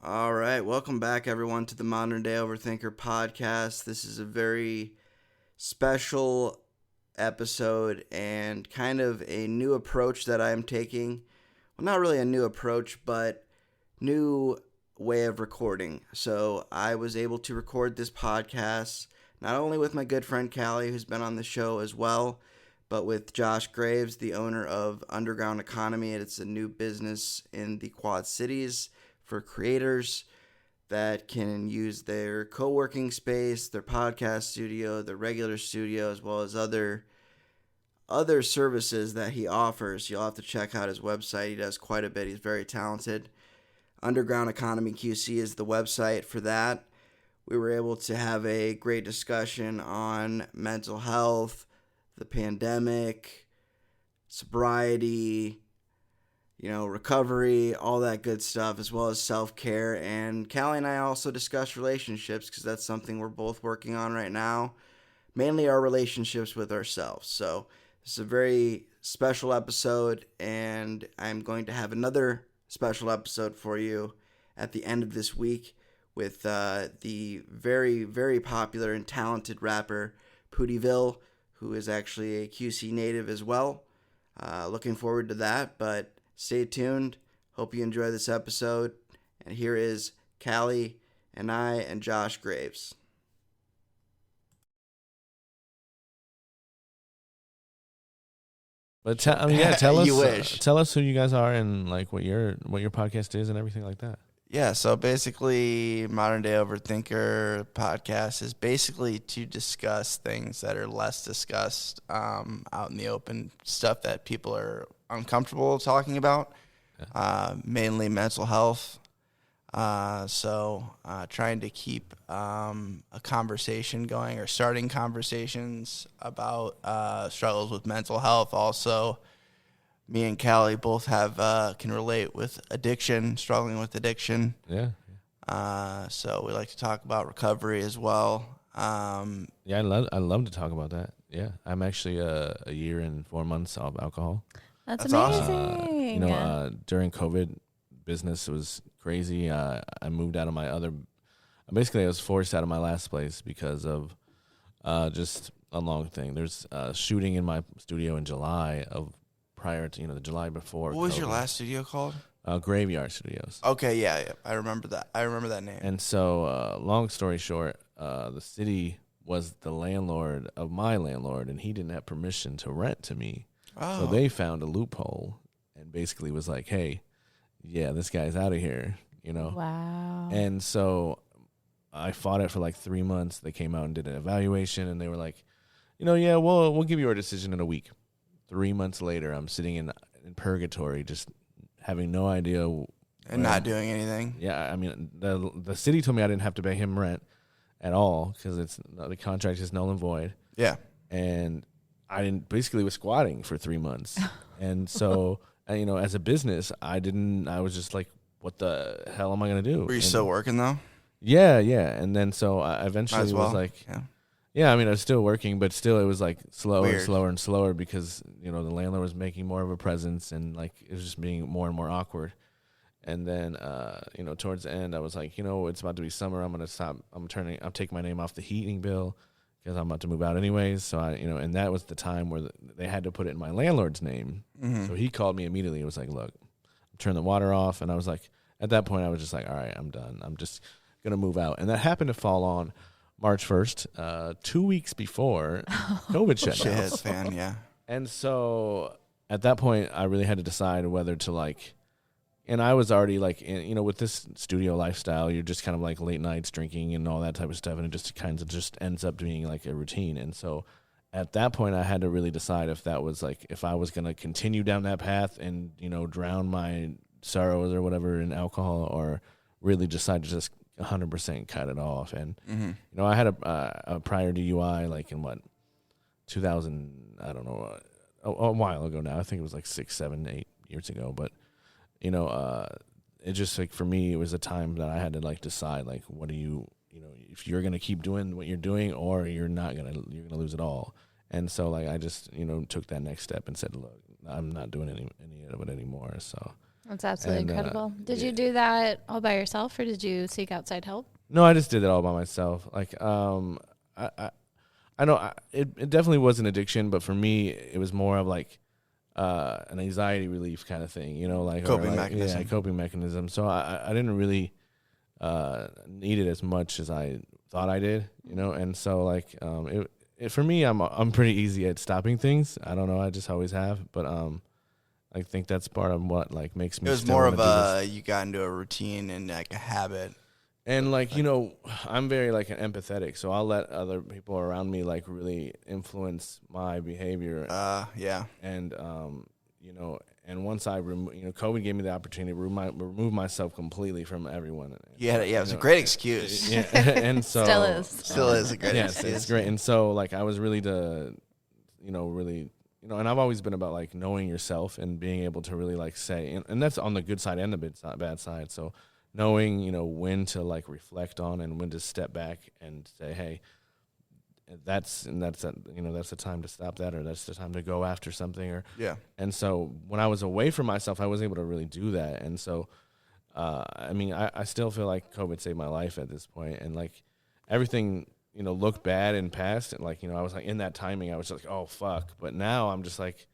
All right, welcome back, everyone, to the Modern Day Overthinker podcast. This is a very special episode and kind of a new approach that I am taking. Well, not really a new approach, but new way of recording. So I was able to record this podcast not only with my good friend Callie, who's been on the show as well, but with Josh Graves, the owner of Underground Economy. It's a new business in the Quad Cities for creators that can use their co-working space, their podcast studio, their regular studio, as well as other services that he offers. You'll have to check out his website. He does quite a bit. He's very talented. Underground Economy QC is the website for that. We were able to have a great discussion on mental health, the pandemic, sobriety, recovery, all that good stuff, as well as self-care. And Callie and I also discussed relationships because that's something we're both working on right now, mainly our relationships with ourselves. So this is a very special episode, and I'm going to have another special episode for you at the end of this week with the very, very popular and talented rapper Pootyville, who is actually a QC native as well. Looking forward to that, but stay tuned. Hope you enjoy this episode. And here is Callie and I and Josh Graves. But tell us. You wish. Tell us who you guys are and like what your podcast is and everything like that. Yeah, so basically, Modern Day Overthinker podcast is basically to discuss things that are less discussed out in the open, stuff that people are uncomfortable talking about, mainly mental health. So trying to keep a conversation going or starting conversations about struggles with mental health. Also, me and Callie both have can relate with addiction, struggling with addiction. Yeah. So we like to talk about recovery as well. Yeah, I love to talk about that. Yeah, I'm actually a year and 4 months off alcohol. That's awesome. amazing. During COVID, business was crazy. I moved out of my other. Basically, I was forced out of my last place because of just a long thing. There's shooting in my studio in July of prior to the July before. What was COVID. your last studio called? Graveyard Studios. Okay, yeah, I remember that. I remember that name. And so, long story short, the city was the landlord of my landlord, and he didn't have permission to rent to me. Oh. So they found a loophole and basically was like, hey, yeah, this guy's out of here, Wow. And so I fought it for like 3 months. They came out and did an evaluation, and they were like, yeah, we'll give you our decision in a week. 3 months later, I'm sitting in purgatory, just having no idea. And not doing anything. Yeah, I mean, the city told me I didn't have to pay him rent at all because the contract is null and void. Yeah. And I basically was squatting for 3 months. And so, as a business, I was just like, what the hell am I going to do? Were you still working, though? Yeah. And then so I eventually was like, yeah, I mean, I was still working, but still it was like slower and slower because, the landlord was making more of a presence and like it was just being more and more awkward. And then, towards the end, I was like, it's about to be summer. I'm going to stop. I'm taking my name off the heating bill because I'm about to move out anyways. So and that was the time where they had to put it in my landlord's name. Mm-hmm. So he called me immediately. It was like, look, turn the water off. And I was like, at that point, I was just like, all right, I'm done. I'm just going to move out. And that happened to fall on March 1st, 2 weeks before COVID shut down. Shit, fan, yeah. And so at that point, I really had to decide whether to and I was already with this studio lifestyle, you're just kind of like late nights drinking and all that type of stuff. And it just kind of just ends up being like a routine. And so at that point, I had to really decide if that was if I was going to continue down that path and, drown my sorrows or whatever in alcohol or really decide to just 100% cut it off. And, I had a prior DUI in 2000, I don't know, a while ago now. I think it was 6, 7, 8 years ago. But, it just for me, it was a time that I had to decide what do you, if you're going to keep doing what you're doing or you're going to lose it all. And so I just, took that next step and said, look, I'm not doing any of it anymore. So That's absolutely And, incredible. Did you do that all by yourself, or did you seek outside help? No, I just did it all by myself. Like, I know it definitely was an addiction, but for me, it was more of like an anxiety relief kind of thing, like coping mechanism. Yeah, coping mechanism. So I didn't really need it as much as I thought I did, and so like it for me, I'm pretty easy at stopping things. I don't know, I just always have, but I think that's part of what like makes me. It was more of you got into a routine and like a habit. And, like, I'm very, like, empathetic, so I'll let other people around me, like, really influence my behavior. Yeah. And, and once I COVID gave me the opportunity to remove myself completely from everyone. Yeah, it was a great excuse. Yeah, and so. Still is a great excuse. Yes, it's great. And so, like, I was really really, and I've always been about, like, knowing yourself and being able to really, like, say, and that's on the good side and the bad side, so. Knowing, when to like reflect on and when to step back and say, hey, that's the time to stop that, or that's the time to go after something, or yeah. And so when I was away from myself, I was able to really do that. And so, I still feel like COVID saved my life at this point, and like everything, looked bad in past, and like I was like in that timing, I was like, oh fuck, but now I'm just like.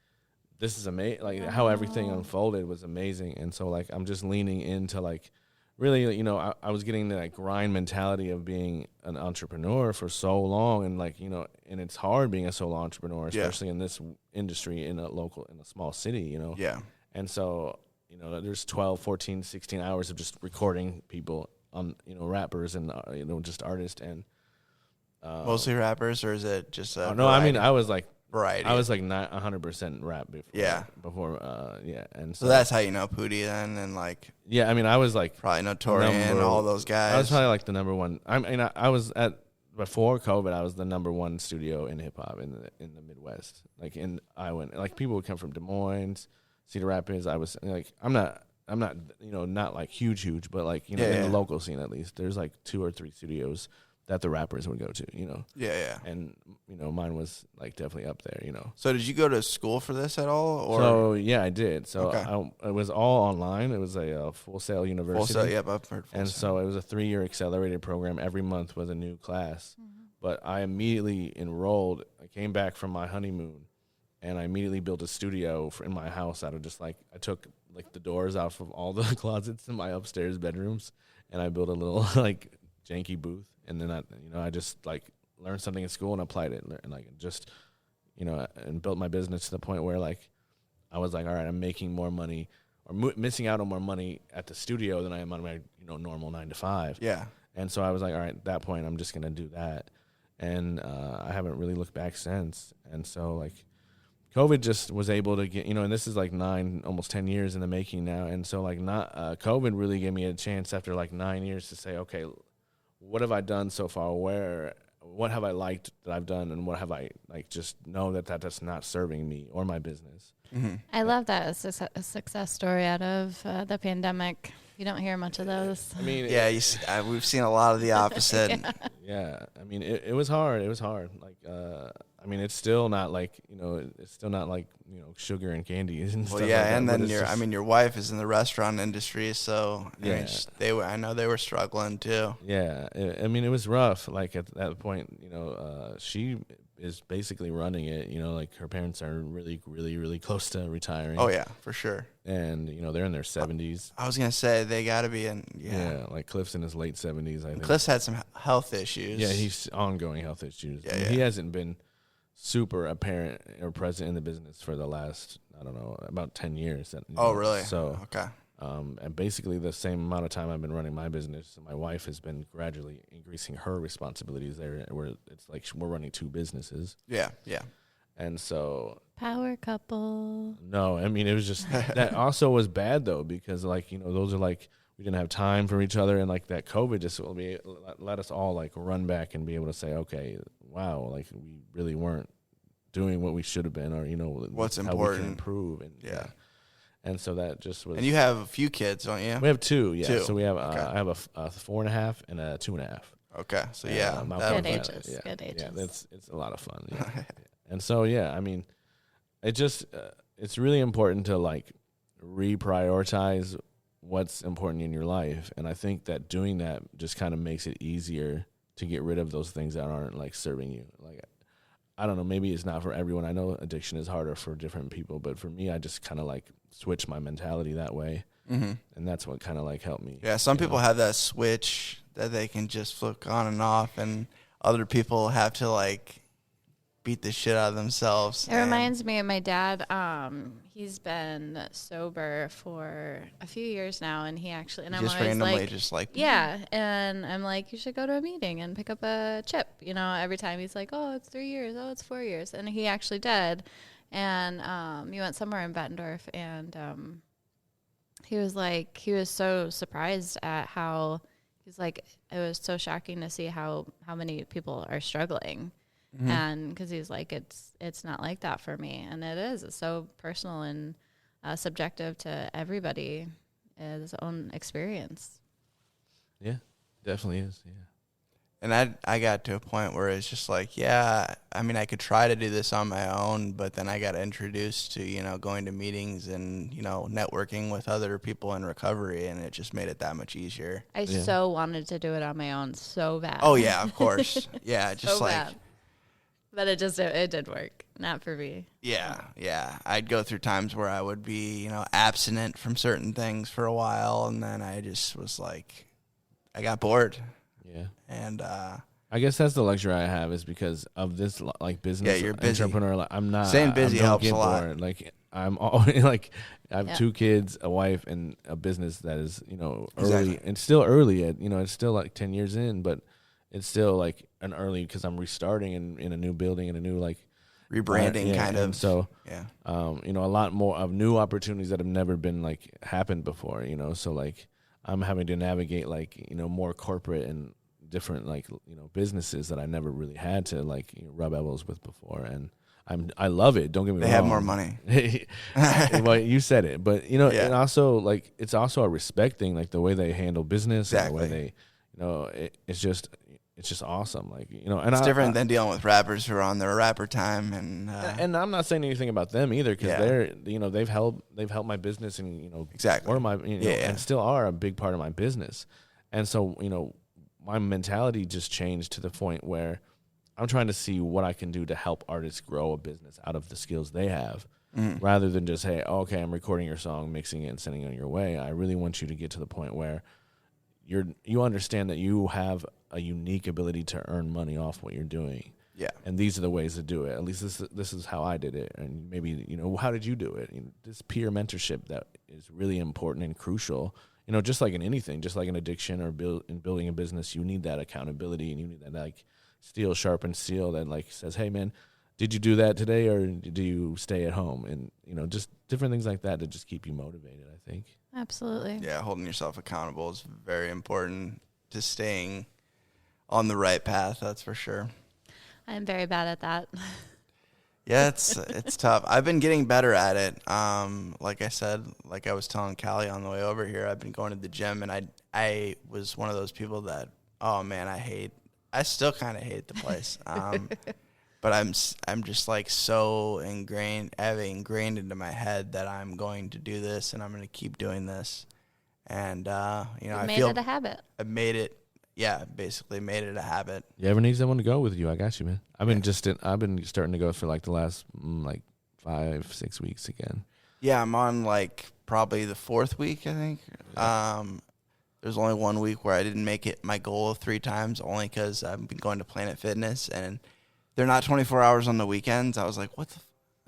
This is amazing. Like how everything unfolded was amazing, and so like I'm just leaning into like. Really, I was getting that grind mentality of being an entrepreneur for so long, and like, and it's hard being a solo entrepreneur, especially in this industry in a small city, Yeah. And so, there's 12, 14, 16 hours of just recording people on, rappers and, just artists and. Mostly rappers, or is it just no, variety? I mean, I was like. Variety. I was like not 100% rap before. Yeah. And so that's how you know Pootie then, and like. Yeah, I mean, I was like probably Notorious and all those guys. I was probably like the number one. I was before COVID. I was the number one studio in hip hop in the Midwest. Like like people would come from Des Moines, Cedar Rapids. I was like, I'm not not like huge, but like in the local scene at least. There's like 2 or 3 studios that the rappers would go to, Yeah. And, mine was, like, definitely up there, So did you go to school for this at all? Or? So, yeah, I did. So it was all online. It was a Full Sail University. Full Sail, yep, I've heard Full And Sail. so it was a 3-year accelerated program. Every month was a new class. Mm-hmm. But I immediately enrolled. I came back from my honeymoon, and I immediately built a studio in my house out of just, like, I took, like, the doors out of all the closets in my upstairs bedrooms, and I built a little, like, janky booth. And then I just like learned something in school and applied it, and like just, and built my business to the point where like I was like, all right, I'm making more money or missing out on more money at the studio than I am on my normal 9 to 5. Yeah. And so I was like, all right, at that point, I'm just gonna do that, and I haven't really looked back since. And so like, COVID just was able to get, and this is like 9, almost 10 years in the making now. And so like COVID really gave me a chance after like 9 years to say, okay. What have I done so far? What have I liked that I've done, and what have I like just know that's not serving me or my business? Mm-hmm. I love that as a success story out of the pandemic. You don't hear much of those. I mean, we've seen a lot of the opposite. Yeah, I mean, it was hard. It was hard. Like, I mean, it's still not like sugar and candy and stuff. Well, yeah, like that, and then your wife is in the restaurant industry, so yeah, I know they were struggling too. Yeah, I mean, it was rough. Like at that point, she is basically running it. Like her parents are really, really, really close to retiring. Oh yeah, for sure. And they're in their 70s. I was gonna say they got to be in. Yeah, like Cliff's in his late 70s. I think Cliff's had some health issues. Yeah, he's ongoing health issues. Yeah, He hasn't been super apparent or present in the business for the last, I don't know, about 10 years. Really? So okay. And basically the same amount of time I've been running my business, my wife has been gradually increasing her responsibilities there, where it's like we're running 2 businesses. Yeah. And so power couple. No, I mean, it was just that also was bad though, because like, those are like, we didn't have time for each other, and like that COVID just let us all like run back and be able to say, okay, wow, like we really weren't doing what we should have been, or what's how important, we can improve, and and so that just was. And you have a few kids, don't you? We have 2, yeah. 2. So we have okay. I have a 4.5 and a 2.5. Okay, so good ages. Good ages. Yeah, it's a lot of fun. Yeah. And so I mean, it just it's really important to like reprioritize what's important in your life. And I think that doing that just kind of makes it easier to get rid of those things that aren't like serving you. Like, I don't know, maybe it's not for everyone. I know addiction is harder for different people, but for me, I just kind of like switch my mentality that way. Mm-hmm. And that's what kind of like helped me. Yeah, some people have that switch that they can just flick on and off, and other people have to like beat the shit out of themselves. It reminds me of my dad. He's been sober for a few years now, and he actually, and I'm just always randomly like, just like, yeah, and I'm like, you should go to a meeting and pick up a chip. You know, every time he's like, oh, it's 3 years, oh, it's 4 years, and he actually did. And he went somewhere in Bettendorf, and he was so surprised at how, he's like, it was so shocking to see how many people are struggling. Mm-hmm. And because he's like, it's not like that for me. And it is. It's so personal and subjective to everybody, his own experience. Yeah, definitely is. Yeah. And I got to a point where it's just like, yeah, I mean, I could try to do this on my own, but then I got introduced to, you know, going to meetings and, you know, networking with other people in recovery, and it just made it that much easier. I so wanted to do it on my own so bad. Oh, yeah, of course. Yeah, just so like. Bad. But it did work. Not for me. Yeah. I'd go through times where I would be, you know, abstinent from certain things for a while, and then I just was like, I got bored. Yeah. And I guess that's the luxury I have, is because of this like business. Yeah, you're busy. Entrepreneur. I'm not staying busy helps a lot. Bored. Like I'm always like, I have 2 kids, a wife, and a business that is, you know, early. Exactly. It's still early at, you know, it's still like 10 years in, but it's still like an early, because I'm restarting in a new building and a new like rebranding kind of. So yeah, you know, a lot more of new opportunities that have never been like happened before. You know, so like I'm having to navigate like, you know, more corporate and different like, you know, businesses that I never really had to like, you know, rub elbows with before. And I love it. Don't get me wrong. They have more money. Well, you said it, but you know, and also like it's also a respect thing, like the way they handle business, exactly. and the way they, you know, it's just awesome. Like, you know, and it's different than dealing with rappers who are on their rapper time, and I'm not saying anything about them either, because they're, you know, they've helped my business, and, you know, exactly, or my, you know, and still are a big part of my business. And so, you know, my mentality just changed to the point where I'm trying to see what I can do to help artists grow a business out of the skills they have, rather than just, hey, okay, I'm recording your song, mixing it, and sending it on your way. I really want you to get to the point where you understand that you have a unique ability to earn money off what you're doing. Yeah. And these are the ways to do it. At least this is how I did it. And maybe, you know, how did you do it? You know, this peer mentorship that is really important and crucial. You know, just like in anything, just like an addiction or in building a business, you need that accountability, and you need that like steel sharpened steel that like says, hey man, did you do that today, or do you stay at home? And, you know, just different things like that to just keep you motivated, I think. Absolutely. Yeah, holding yourself accountable is very important to staying on the right path, that's for sure. I'm very bad at that. Yeah, it's tough. I've been getting better at it. Like I said, like I was telling Callie on the way over here, I've been going to the gym, and I was one of those people that, oh man, I still kind of hate the place. But I'm just like so ingrained. I have it ingrained into my head that I'm going to do this, and I'm going to keep doing this. And you know, I feel made it a habit. I've made it. Yeah, basically made it a habit. You ever need someone to go with you? I got you, man. I've been starting to go for like the last like 5-6 weeks again. Yeah, I'm on like probably the 4th week, I think. There's only 1 week where I didn't make it my goal of 3 times, only because I've been going to Planet Fitness, and they're not 24 hours on the weekends. I was like, what the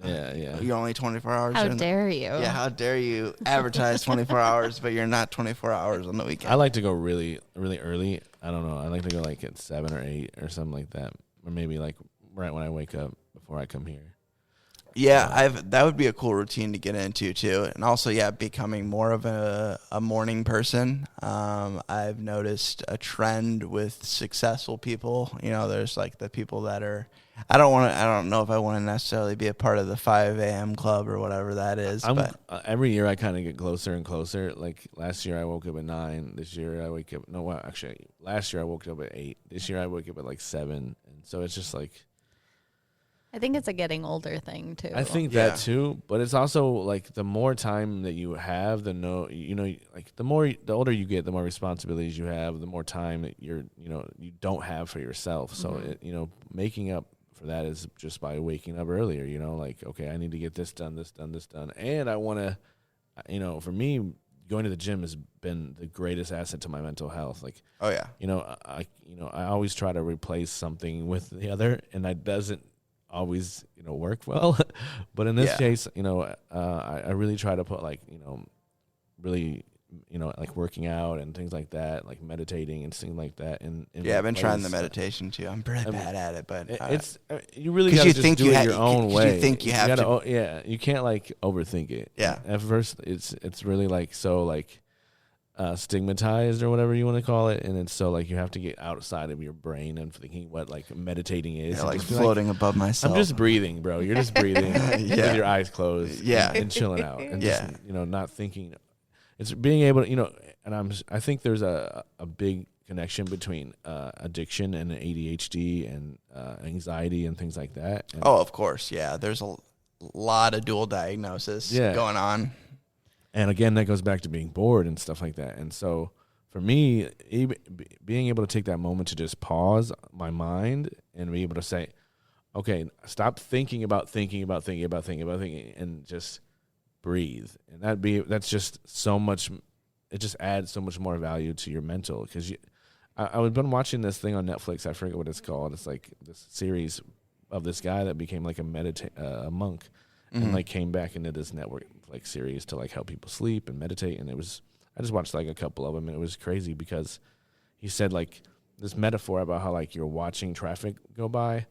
Yeah. You're only 24 hours. How dare you? Yeah, how dare you advertise 24 hours, but you're not 24 hours on the weekend. I like to go really, really early. I don't know. I like to go like at 7 or 8 or something like that. Or maybe like right when I wake up before I come here. Yeah, that would be a cool routine to get into too. And also, yeah, becoming more of a morning person. I've noticed a trend with successful people. You know, there's like the people that are, I don't know if I want to necessarily be a part of the 5 a.m. club or whatever that is. But every year I kind of get closer and closer. Like last year I woke up at 9. This year I wake up, last year I woke up at 8. This year I wake up at like 7. And so it's just like, I think it's a getting older thing too. I think that too, but it's also like the more time that you have, the older you get, the more responsibilities you have, the more time that you don't have for yourself. So making up for that is just by waking up earlier. Like, okay, I need to get this done, and I want to, for me, going to the gym has been the greatest asset to my mental health. Like, oh yeah, I always try to replace something with the other, and that doesn't always work well. But in this case, I really try to put really like working out and things like that, like meditating and things like that. And I've been trying the meditation too. I'm pretty bad at it, but it's you really got to just do it your own way. You think you have to, you can't like overthink it. Yeah, at first it's really like so like stigmatized or whatever you want to call it, and it's so like you have to get outside of your brain and thinking what like meditating is. Like floating above myself. I'm just breathing, bro. You're just breathing with your eyes closed, and chilling out, and just not thinking. It's being able to, and I think there's a big connection between addiction and ADHD and anxiety and things like that. And of course, yeah. There's a lot of dual diagnosis going on. And again, that goes back to being bored and stuff like that. And so for me, being able to take that moment to just pause my mind and be able to say, okay, stop thinking about thinking, and just breathe. And that's just so much. It just adds so much more value to your mental. Because I've been watching this thing on Netflix. I forget what it's called. It's like this series of this guy that became like a monk. And like came back into this network like series to like help people sleep and meditate, and I just watched like a couple of them, and it was crazy because he said like this metaphor about how like you're watching traffic go by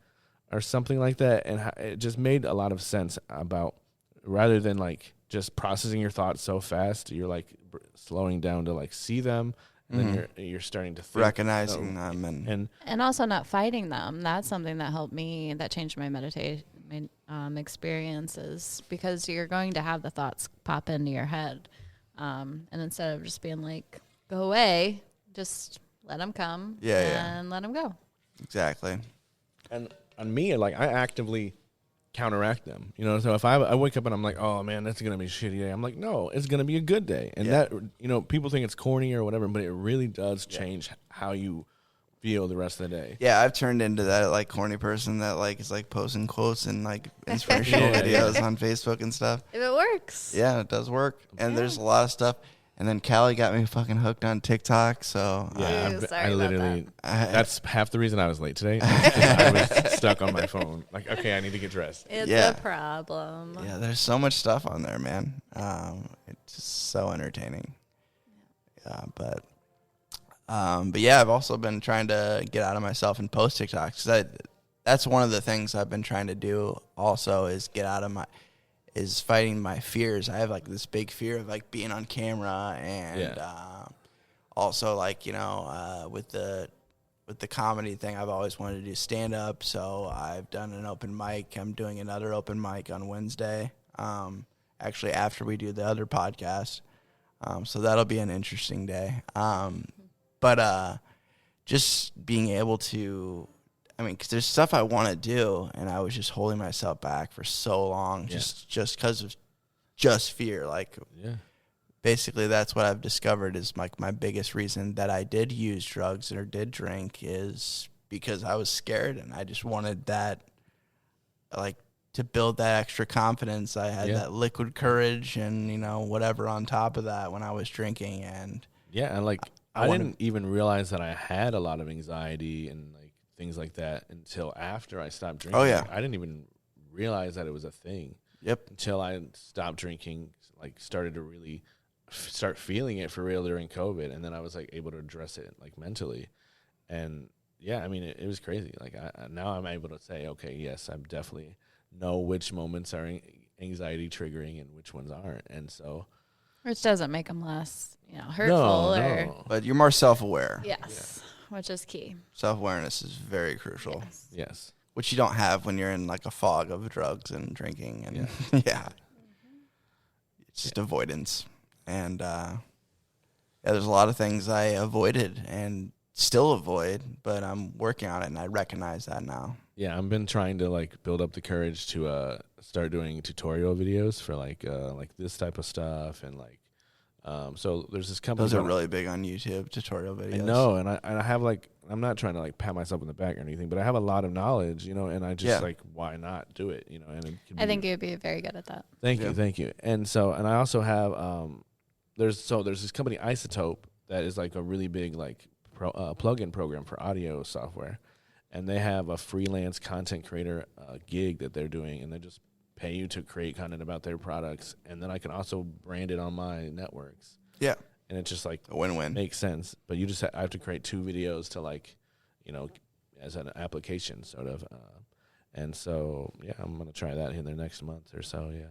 or something like that, and it just made a lot of sense about rather than like just processing your thoughts so fast, you're like slowing down to like see them, and then you're starting to think, recognizing them and also not fighting them. That's something that helped me, that changed my meditation experiences, because you're going to have the thoughts pop into your head, and instead of just being like go away, just let them come and let them go. Exactly. And on me, like I actively counteract them, so if I wake up and I'm like, oh man, that's gonna be a shitty day, I'm like, no, it's gonna be a good day. And that people think it's corny or whatever, but it really does change how you feel the rest of the day. Yeah, I've turned into that like corny person that like is like posting quotes and like inspirational videos on Facebook and stuff. If it works. Yeah, it does work. And there's a lot of stuff. And then Callie got me fucking hooked on TikTok. So I literally that's half the reason I was late today. I was stuck on my phone. Like, okay, I need to get dressed. It's a problem. Yeah, there's so much stuff on there, man. It's just so entertaining. But yeah, I've also been trying to get out of myself and post TikToks. That's one of the things I've been trying to do also, is get out of is fighting my fears. I have like this big fear of like being on camera, and also like, with the comedy thing, I've always wanted to do stand up. So I've done an open mic. I'm doing another open mic on Wednesday. Actually after we do the other podcast. So that'll be an interesting day. But just being able to, because there's stuff I want to do, and I was just holding myself back for so long, just because of just fear. Like, basically, that's what I've discovered is like my biggest reason that I did use drugs or did drink is because I was scared, and I just wanted that, like, to build that extra confidence. I had that liquid courage and, whatever on top of that when I was drinking. And like, I didn't even realize that I had a lot of anxiety and like things like that until after I stopped drinking. Oh, yeah. I didn't even realize that it was a thing. Yep. Until I stopped drinking, like started to really start feeling it for real during COVID, and then I was like able to address it like mentally. And it was crazy. Like now I'm able to say, okay, yes, I definitely know which moments are anxiety triggering and which ones aren't, and so. Which doesn't make them less, hurtful. No. But you're more self-aware. Yes, which is key. Self-awareness is very crucial. Yes. Which you don't have when you're in like a fog of drugs and drinking. And it's just avoidance. And there's a lot of things I avoided and still avoid, but I'm working on it, and I recognize that now. Yeah, I've been trying to like build up the courage to start doing tutorial videos for like this type of stuff, and like so there's this company. Those are really big on YouTube, tutorial videos. I know, and I have like, I'm not trying to like pat myself in the back or anything, but I have a lot of knowledge, and I just like, why not do it, and I think you'd be very good at that. Thank you. And so, and I also have there's this company Isotope that is like a really big like plug-in program for audio software, and they have a freelance content creator gig that they're doing, and they just pay you to create content about their products, and then I can also brand it on my networks. Yeah. And it's just like a win-win. Makes sense. But you just I have to create 2 videos to like, as an application sort of. And so, yeah, I'm going to try that in the next month or so, yeah.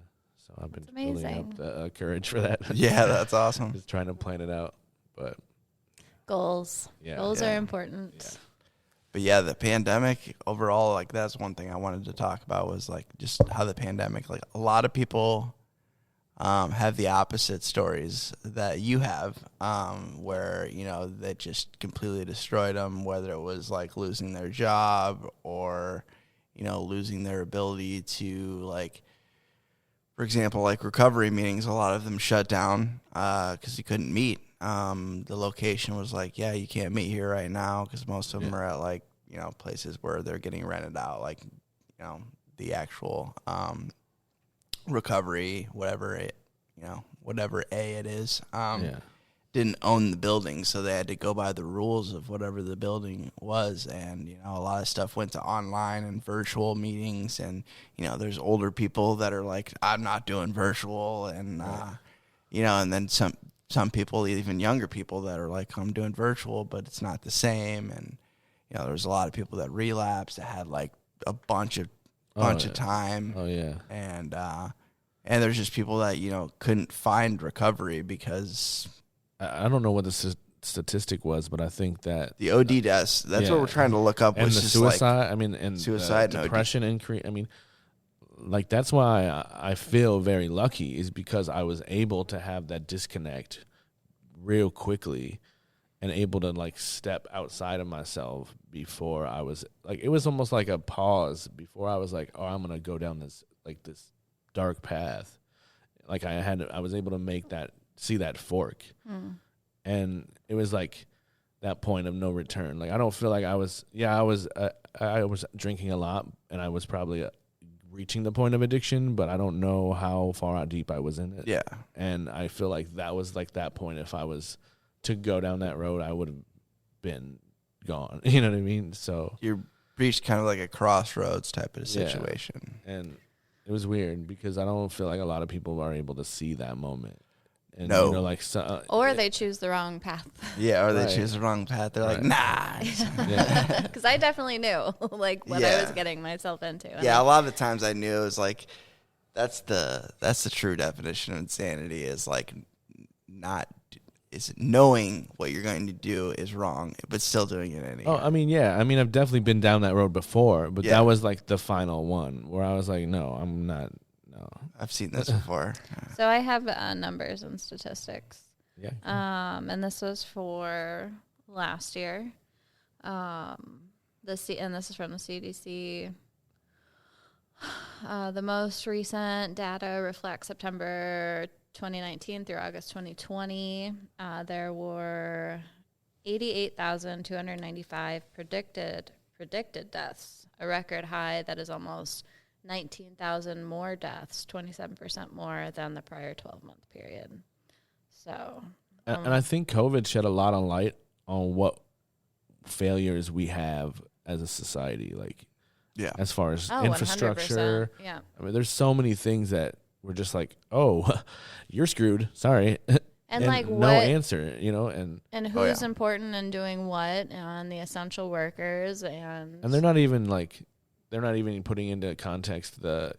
So I've been building up the courage for that. Yeah, that's awesome. Just trying to plan it out. But goals. Yeah. Goals are important. Yeah. But yeah, the pandemic overall, like that's one thing I wanted to talk about was like just how the pandemic, like a lot of people have the opposite stories that you have, where, that just completely destroyed them, whether it was like losing their job or, losing their ability to like, for example, like recovery meetings, a lot of them shut down because you couldn't meet. The location was like, yeah, you can't meet here right now because most of them are at like, places where they're getting rented out, like, the actual recovery, whatever it is, didn't own the building, so they had to go by the rules of whatever the building was, and a lot of stuff went to online and virtual meetings, and there's older people that are like, I'm not doing virtual, and and then some people, even younger people, that are like, I'm doing virtual, but it's not the same, and there's a lot of people that relapsed, that had like a bunch of time. Oh yeah. And there's just people that, couldn't find recovery because I don't know what the statistic was, but I think that the OD deaths, that's what we're trying to look up. And was the just suicide, like and suicide, depression increase. I mean, like that's why I feel very lucky, is because I was able to have that disconnect real quickly and able to like step outside of myself before I was like, it was almost like a pause before I was like, oh, I'm going to go down this dark path. Like I was able to see that fork. And it was like that point of no return. Like, I don't feel like I was drinking a lot, and I was probably reaching the point of addiction, but I don't know how far out deep I was in it. Yeah. And I feel like that was like that point. If I was to go down that road, I would have been gone. You know what I mean? So you reached kind of like a crossroads type of situation. Yeah. And it was weird because I don't feel like a lot of people are able to see that moment. And, no. Or they choose the wrong path. Yeah, or they choose the wrong path. They're like, nah. Because I definitely knew like what I was getting myself into. Yeah, a lot of the times I knew it was like, that's the true definition of insanity, is like knowing what you're going to do is wrong, but still doing it anyway. Oh, I mean, yeah. I mean, I've definitely been down that road before, but that was like the final one where I was like, no, I'm not. No, I've seen this before. So I have numbers and statistics. Yeah. And this was for last year. And this is from the CDC. The most recent data reflects September 2019 through August 2020. There were 88,295 predicted deaths, a record high that is almost 19,000 more deaths, 27% more than the prior 12-month period. So, and I think COVID shed a lot of light on what failures we have as a society, like, as far as infrastructure. 100%. Yeah. I mean, there's so many things that we're just like, oh, you're screwed. Sorry. And like no answer, and who's important and doing what, and the essential workers, and they're not even putting into context the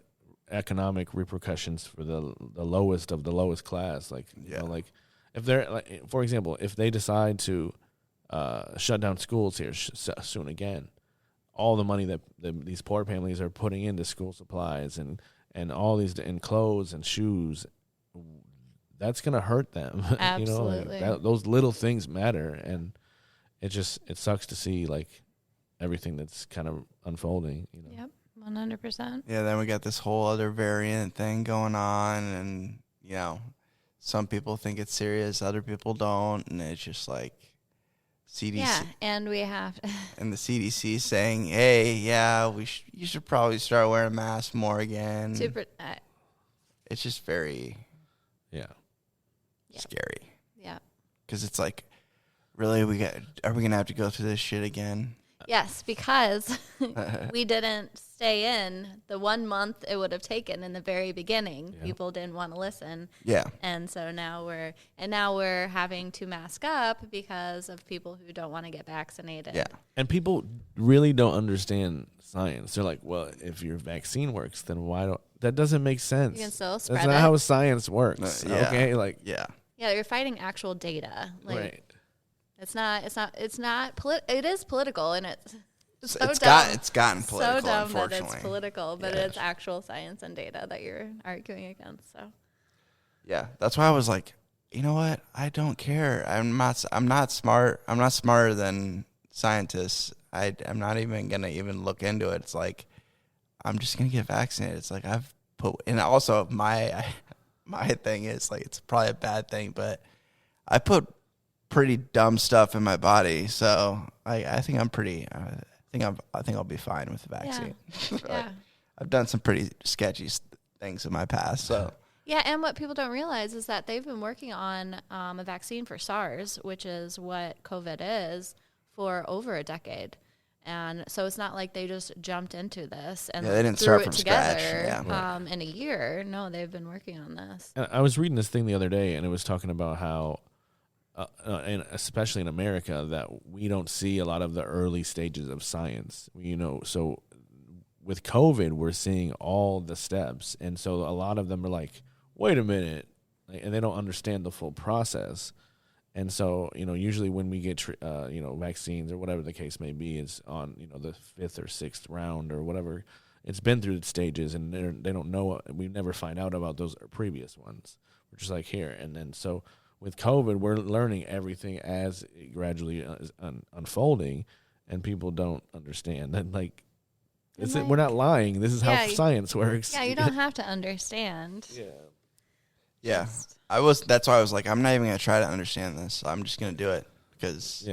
economic repercussions for the lowest of the lowest class. Like, like if they're like, for example, if they decide to shut down schools here soon again, all the money that these poor families are putting into school supplies and all these in clothes and shoes, that's gonna hurt them. Absolutely. Those little things matter, and it sucks to see like everything that's kind of unfolding. Yep, 100%. Yeah, then we got this whole other variant thing going on, and some people think it's serious, other people don't, and it's just like CDC. Yeah, and we have and the CDC saying, "Hey, yeah, you should probably start wearing masks more again." It's just very scary. Yeah. Because it's like, really, are we gonna have to go through this shit again? Yes, because we didn't stay in the 1 month it would have taken in the very beginning. Yeah. People didn't want to listen. Yeah. And so now we're having to mask up because of people who don't want to get vaccinated. Yeah. And people really don't understand science. They're like, well, if your vaccine works, then why don't that doesn't make sense. You can still spread That's not how science works. Yeah. Okay? Like yeah. Yeah, you're fighting actual data. Like, right. It is political, and it's so it's dumb. It's gotten political, so dumb unfortunately. that it's political, but it's actual science and data that you're arguing against. So yeah, that's why I was like, you know what? I don't care. I'm not smart. I'm not smarter than scientists. I'm not even gonna look into it. It's like I'm just gonna get vaccinated. It's like and also my thing is like, it's probably a bad thing, but I put pretty dumb stuff in my body, so I think I'm pretty. I think I'll be fine with the vaccine. Yeah. Yeah. I've done some pretty sketchy things in my past, so. Yeah, and what people don't realize is that they've been working on a vaccine for SARS, which is what COVID is, for over a decade. And so it's not like they just jumped into this and they didn't threw start it from together scratch. in a year. No, they've been working on this. I was reading this thing the other day, and it was talking about how, and especially in America, that we don't see a lot of the early stages of science. So with COVID, we're seeing all the steps, and so a lot of them are like, wait a minute, and they don't understand the full process. And so, usually when we get, vaccines or whatever the case may be, it's on, the 5th or 6th round or whatever. It's been through the stages, and they don't know. We never find out about those previous ones. We're just like here. And then so with COVID, we're learning everything as it gradually is unfolding, and people don't understand. And we're not lying. This is how science works. Yeah, you don't have to understand. Yeah. Yeah. That's why I was like, I'm not even going to try to understand this. I'm just going to do it because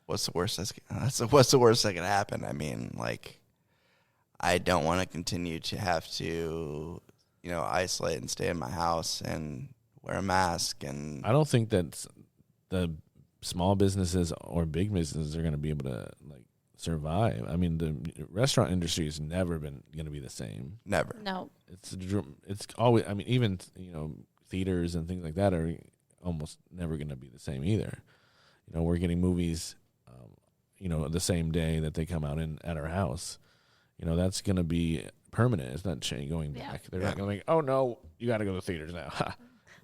what's the worst that can happen? I mean, like, I don't want to continue to have to, isolate and stay in my house and wear a mask. And I don't think that the small businesses or big businesses are going to be able to survive. I mean, the restaurant industry has never been going to be the same. Never. No. It's always. I mean, even theaters and things like that are almost never going to be the same either. We're getting movies, the same day that they come out at our house. That's going to be permanent. It's not going back. They're not going to oh no, you got to go to the theaters now.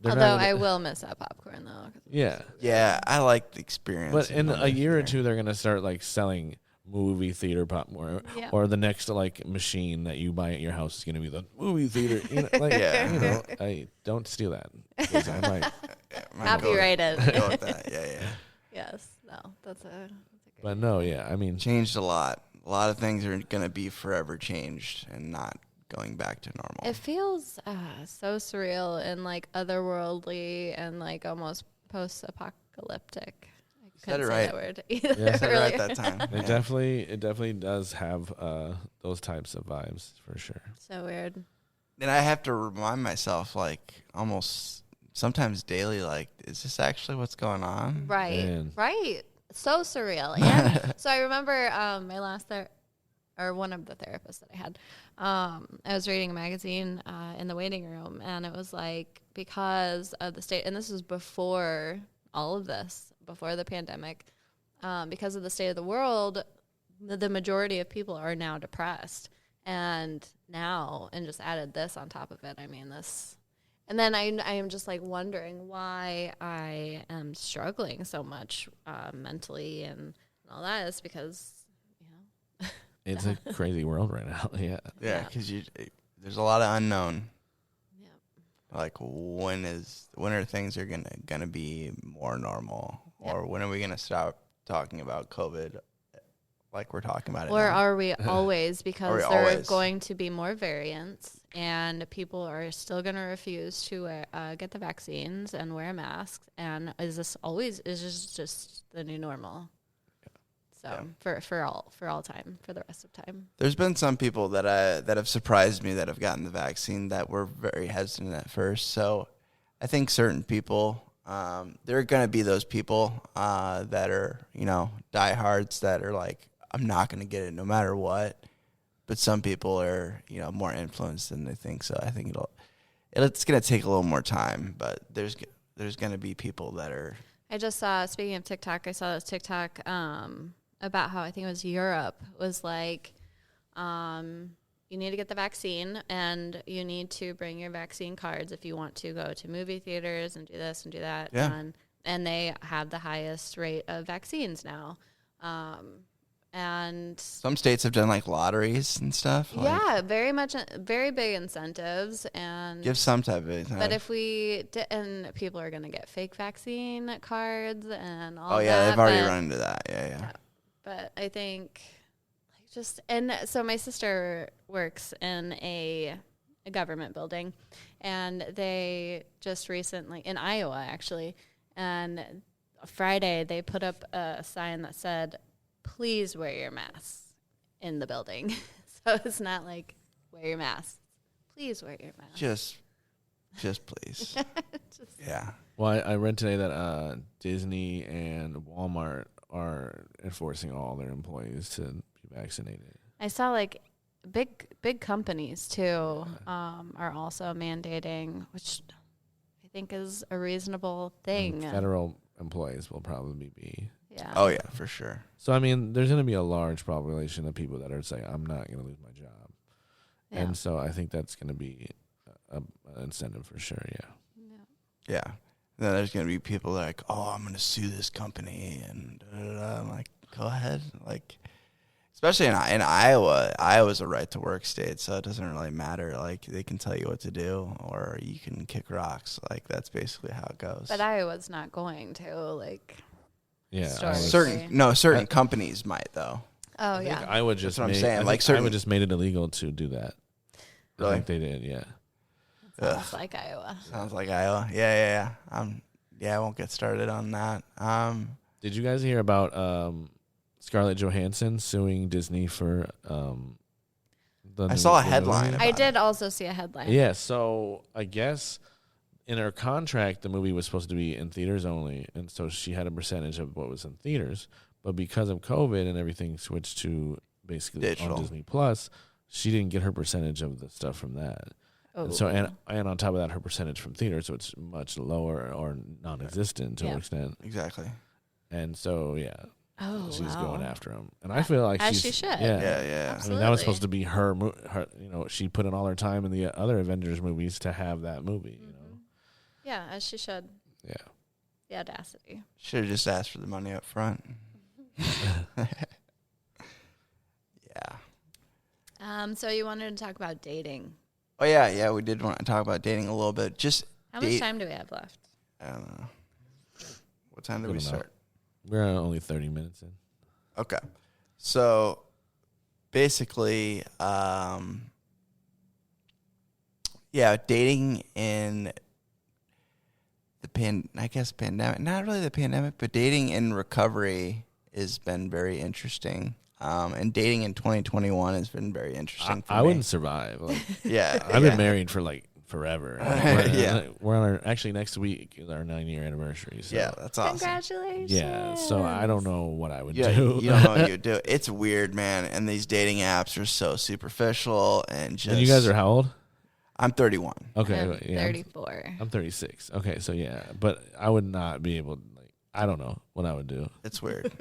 Although I will miss that popcorn though. Yeah. Yeah, I like the experience. But in a year or two, they're going to start selling movie theater popcorn, or the next like machine that you buy at your house is going to be the movie theater. I don't steal that. I might Copyrighted. Go with that. Yeah. Yes. No. That's a But no, yeah. I mean, changed a lot. A lot of things are going to be forever changed and not going back to normal. It feels so surreal and otherworldly and almost post-apocalyptic. Said it right. That word. Said it right that time. It definitely does have those types of vibes for sure. So weird. And I have to remind myself, almost sometimes daily, is this actually what's going on? Right. Man. Right. So surreal. And so I remember my last one of the therapists that I had, I was reading a magazine in the waiting room, and it was because of the state, and this was before all of this, before the pandemic, because of the state of the world, the majority of people are now depressed. And just added this on top of it. I mean, this. And then I am just wondering why I am struggling so much mentally and all that is because, It's a crazy world right now. Yeah. Yeah, because there's a lot of unknown. Yeah. When are things gonna be more normal? Or when are we going to stop talking about COVID like we're talking about it Or now? are we always? Because we there are always? going to be more variants, and people are still going to refuse to get the vaccines and wear masks. And is this just the new normal? So for all time, for the rest of time. There's been some people that have surprised me that have gotten the vaccine that were very hesitant at first. So I think certain people, there are going to be those people that are, diehards that are like, I'm not going to get it no matter what. But some people are, more influenced than they think. So I think it's going to take a little more time. But there's going to be people that are. I just saw, speaking of TikTok, I saw this TikTok about how I think it was Europe was like, you need to get the vaccine and you need to bring your vaccine cards if you want to go to movie theaters and do this and do that. Yeah. And they have the highest rate of vaccines now. And Some states have done like lotteries and stuff. yeah, very big incentives. And Give some type of incentive. but if we and people are going to get fake vaccine cards and all that. Oh, yeah, they've already but- run into that. Yeah. But I think and so my sister works in a government building, and they just recently, in Iowa actually, and Friday they put up a sign that said, please wear your mask in the building. So it's not like wear your mask. Please wear your mask. Just please. Yeah. Well, I read today that Disney and Walmart are enforcing all their employees to be vaccinated. I saw like big companies too are also mandating, which I think is a reasonable thing. And federal employees will probably be. Yeah. Oh, yeah, for sure. So, I mean, there's going to be a large population of people that are saying, I'm not going to lose my job. Yeah. And so I think that's going to be an incentive for sure, yeah. Yeah. And then there's going to be people that are like, oh, I'm going to sue this company. And I'm like, go ahead. Like, especially in Iowa. Iowa's a right-to-work state, so it doesn't really matter. Like, they can tell you what to do, or you can kick rocks. Like, that's basically how it goes. But Iowa's not going to like. Yeah. Story. Certain companies might, though. Oh I think yeah. Iowa just what I'm made, saying, I like think Iowa certain- just made it illegal to do that. Really? I think they did, yeah. Sounds like Iowa. Sounds like Iowa. Yeah. I won't get started on that. Did you guys hear about Scarlett Johansson suing Disney for I saw a headline. I about did also see a headline. Yeah, so I guess in her contract, the movie was supposed to be in theaters only, and so she had a percentage of what was in theaters. But because of COVID and everything switched to basically Digital. on Disney Plus, she didn't get her percentage of the stuff from that. Oh. And so and on top of that, her percentage from theaters, so it's much lower or non-existent to an extent. Exactly. And so she's wow. going after him, and I feel like As she should. Yeah. I mean, that was supposed to be her. She put in all her time in the other Avengers movies to have that movie. You know. Yeah, as she should. Yeah. The audacity. Should have just asked for the money up front. Yeah. So you wanted to talk about dating. Oh, yeah. We did want to talk about dating a little bit. Just How much time do we have left? I don't know. What time did Good we amount. start? We're only 30 minutes in. Okay. So basically, dating in the pandemic, not really the pandemic, but dating in recovery has been very interesting. And dating in 2021 has been very interesting for I me. wouldn't survive. Like, Yeah. I've been married for like forever. Yeah. We're on actually next week is our 9-year anniversary. So. Yeah, that's awesome. Congratulations. Yeah, so I don't know what I would Yeah, do. you don't know what you would do. It's weird, man. And these dating apps are so superficial and just. And you guys are how old? I'm 31. Okay, I'm yeah, 34. I'm 36. Okay, so yeah, but I would not be able. I don't know what I would do. It's weird.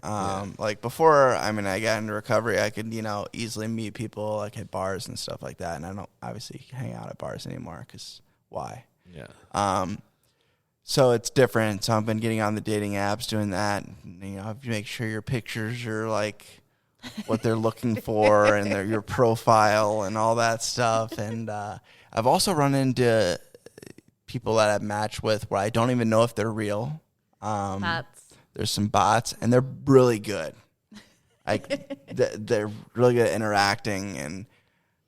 Like before, I got into recovery, I could, easily meet people like at bars and stuff like that. And I don't obviously hang out at bars anymore because why? Yeah. So it's different. So I've been getting on the dating apps, doing that. You have to make sure your pictures are like what they're looking for and your profile and all that stuff. And I've also run into people that I've matched with where I don't even know if they're real. That's There's some bots, and they're really good. Like they're really good at interacting, and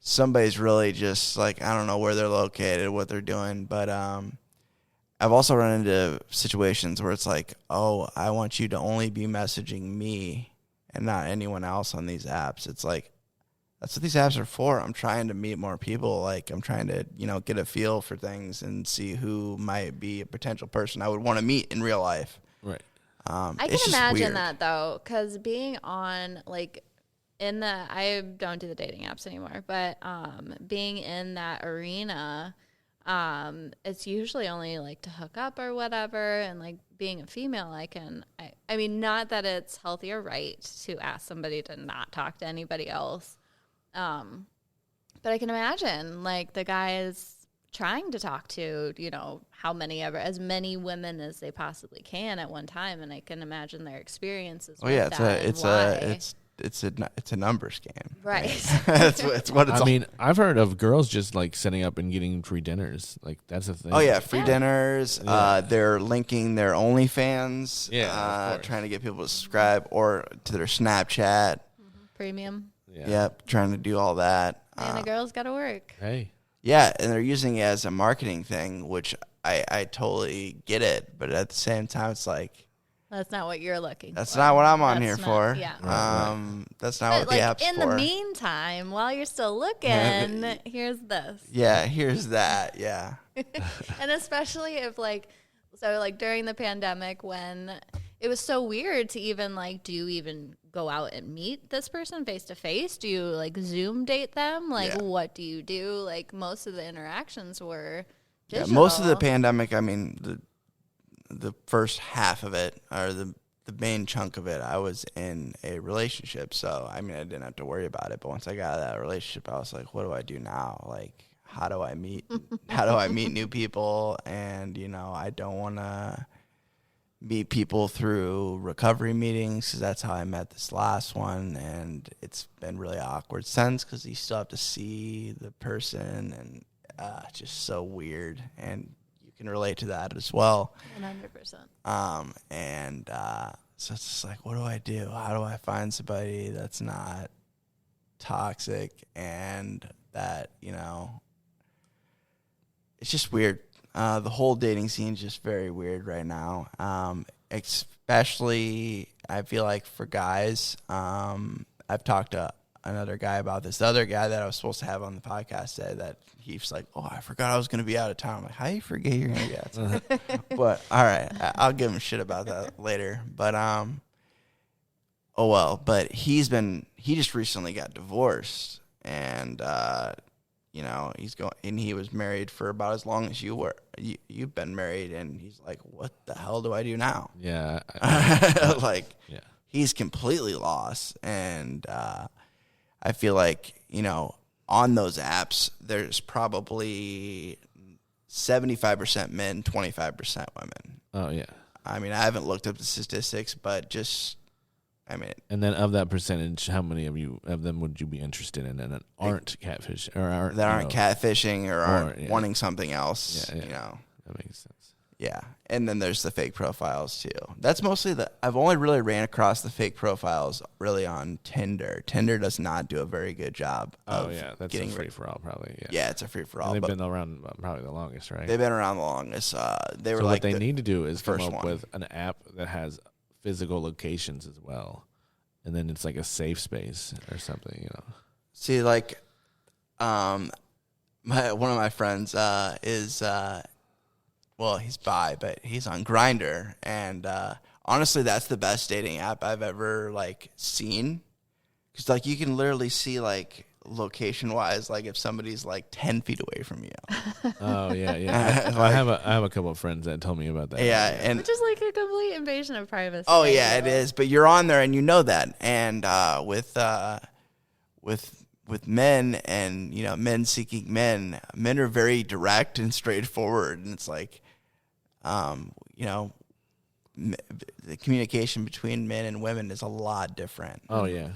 somebody's really just like, I don't know where they're located, what they're doing, but I've also run into situations where it's like, oh, I want you to only be messaging me and not anyone else on these apps. It's like, that's what these apps are for. I'm trying to meet more people. Like, I'm trying to, get a feel for things and see who might be a potential person I would want to meet in real life. Right. I can imagine that, though, because being on, like, I don't do the dating apps anymore, but being in that arena, it's usually only like to hook up or whatever. And like being a female, I mean, not that it's healthy or right to ask somebody to not talk to anybody else. But I can imagine like the guys trying to talk to, as many women as they possibly can at one time. And I can imagine their experiences. Oh yeah. It's a numbers game. Right. it's what it's I mean, I've heard of girls just like setting up and getting free dinners. Like that's a thing. Oh yeah, free dinners. Yeah. They're linking their OnlyFans. Yeah, trying to get people to subscribe or to their Snapchat. Premium. Yeah. Yep, trying to do all that. And the girls got to work. Hey. Yeah, and they're using it as a marketing thing, which I totally get it. But at the same time, it's like, that's not what you're looking for. That's not what I'm on here for. Yeah. That's not what the app's for. In the meantime, while you're still looking, here's this. Yeah, here's that. Yeah. And especially if during the pandemic when it was so weird to even do you even go out and meet this person face to face? Do you Zoom date them? What do you do? Most of the interactions were digital. Yeah, most of the pandemic, I mean, the first half of it, or the main chunk of it, I was in a relationship. So, I mean, I didn't have to worry about it. But once I got out of that relationship, I was like, what do I do now? Like, how do I meet new people? And, I don't want to meet people through recovery meetings because that's how I met this last one. And it's been really awkward since because you still have to see the person and just so weird. And can relate to that as well. 100%. So it's just like, what do I do? How do I find somebody that's not toxic and that, it's just weird. The whole dating scene is just very weird right now. Especially, I feel like for guys, I've talked to another guy about this. The other guy that I was supposed to have on the podcast said that he's like, oh, I forgot I was going to be out of town. I'm like, how do you forget you're going to be out of town? But, all right, I'll give him shit about that later. But, oh, well. But he just recently got divorced. And, he was married for about as long as you were. You've been married. And he's like, what the hell do I do now? Yeah. Yeah. He's completely lost. And, I feel like, on those apps, there's probably 75% men, 25% women. Oh, yeah. I mean, I haven't looked up the statistics, but and then of that percentage, how many of them would you be interested in that aren't catfish or aren't catfishing or aren't wanting something else? Yeah. That makes sense. Yeah, and then there's the fake profiles too. That's mostly I've only really ran across the fake profiles really on Tinder. Tinder does not do a very good job. That's a free for all probably. Yeah, it's a free for all. They've been around probably the longest, right? They've been around the longest. What they need to do is come up with an app that has physical locations as well, and then it's like a safe space or something. See, one of my friends is. Well, he's bi, but he's on Grindr, and honestly, that's the best dating app I've ever seen, because you can literally see location wise, if somebody's 10 feet away from you. Oh yeah. I have a couple of friends that told me about that. Yeah, and which is a complete invasion of privacy. Oh yeah, it is. But you're on there, and you know that, and with men and men seeking men are very direct and straightforward, and it's the communication between men and women is a lot different. Oh yeah.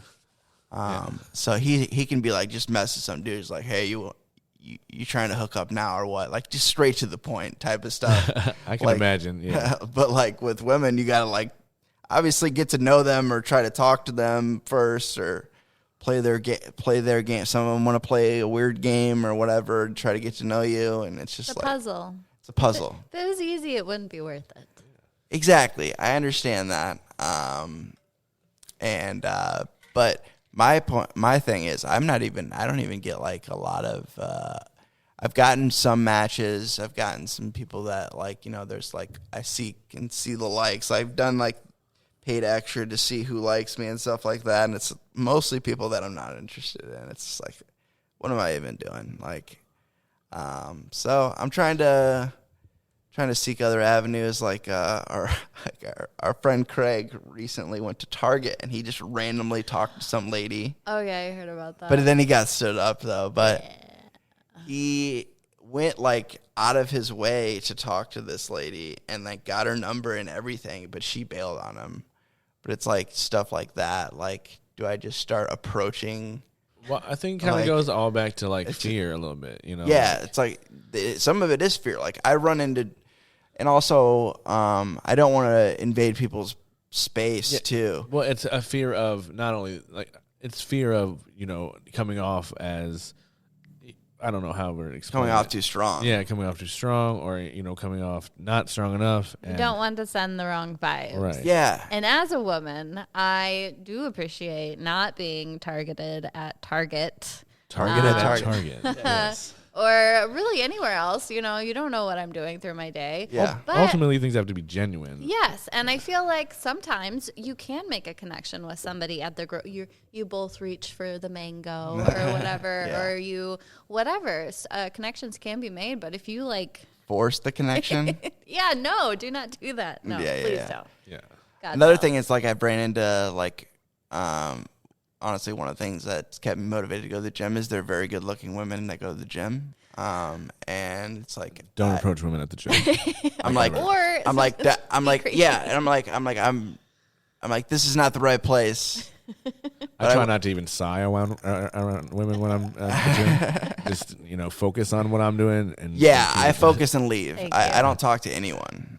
So he can be just message some dudes hey, you trying to hook up now or what? Just straight to the point type of stuff. I can imagine. Yeah. But with women, you gotta obviously get to know them or try to talk to them first or play their game. Some of them want to play a weird game or whatever, try to get to know you, and it's just It's a puzzle. It's a puzzle. If it was easy, it wouldn't be worth it. Exactly. I understand that. But my thing is, I don't even get like a lot of, I've gotten some matches. I've gotten some people that like, there's like, I can see the likes. I've done like paid extra to see who likes me and stuff like that. And it's mostly people that I'm not interested in. It's just like, what am I even doing? Like, so I'm trying to seek other avenues. Like our friend Craig recently went to Target and he just randomly talked to some lady. Oh yeah, I heard about that. But then he got stood up though. But he went like out of his way to talk to this lady and like got her number and everything. But she bailed on him. But it's like stuff like that. Like, do I just start approaching? Well, I think it kind of goes all back to like fear a little bit, Yeah, it's like some of it is fear. Like I run into, and also I don't want to invade people's space too. Well, it's a fear of not only like it's fear of coming off as I don't know how we're explaining Coming off too strong. Yeah, coming off too strong, or coming off not strong enough. You don't want to send the wrong vibes. Right. Yeah. And as a woman, I do appreciate not being targeted at Target. Targeted at Target. Yes. Or really anywhere else. You don't know what I'm doing through my day. Yeah. But ultimately, things have to be genuine. yes, and I feel like sometimes you can make a connection with somebody at the you both reach for the mango or whatever, or you whatever. Connections can be made, but if you like Force the connection. yeah, no, do not do that. No, please don't. Yeah. God, Another no. thing is like I've ran into like honestly one of the things that's kept me motivated to go to the gym is they're very good looking women that go to the gym. And it's like Don't approach women at the gym. I'm like Or I'm like that I'm like crazy. yeah, and I'm like this is not the right place. I try not to even sigh around women when I'm at the gym. Just focus on what I'm doing. And I focus and leave. Thank I you. don't talk to anyone.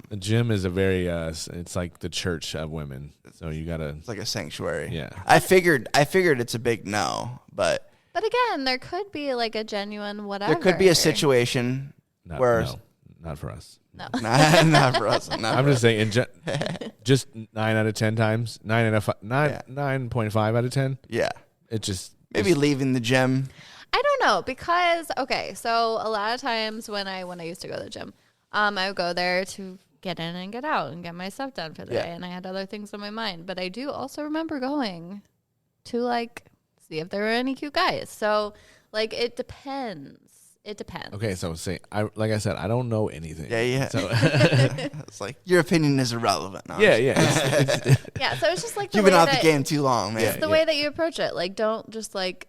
The gym is a very it's like the church of women. So you gotta. It's like a sanctuary. Yeah. I figured it's a big no, but again, there could be like a genuine whatever. there could be a situation where not for us. No. not for us. I'm just saying, just 9 out of 10 times, 9.5 out of 10. Yeah. It just Maybe leaving the gym. I don't know because so a lot of times when I used to go to the gym, I would go there to get in and get out and get my stuff done for the day, and I had other things on my mind. But I do also remember going to like see if there were any cute guys. So like it depends. It depends. Okay, so like I said, I don't know anything. Yeah. So It's like your opinion is irrelevant. No? yeah. Yeah, so it's just like You've been out the game too long, man. It's the way that you approach it. Like, don't just like,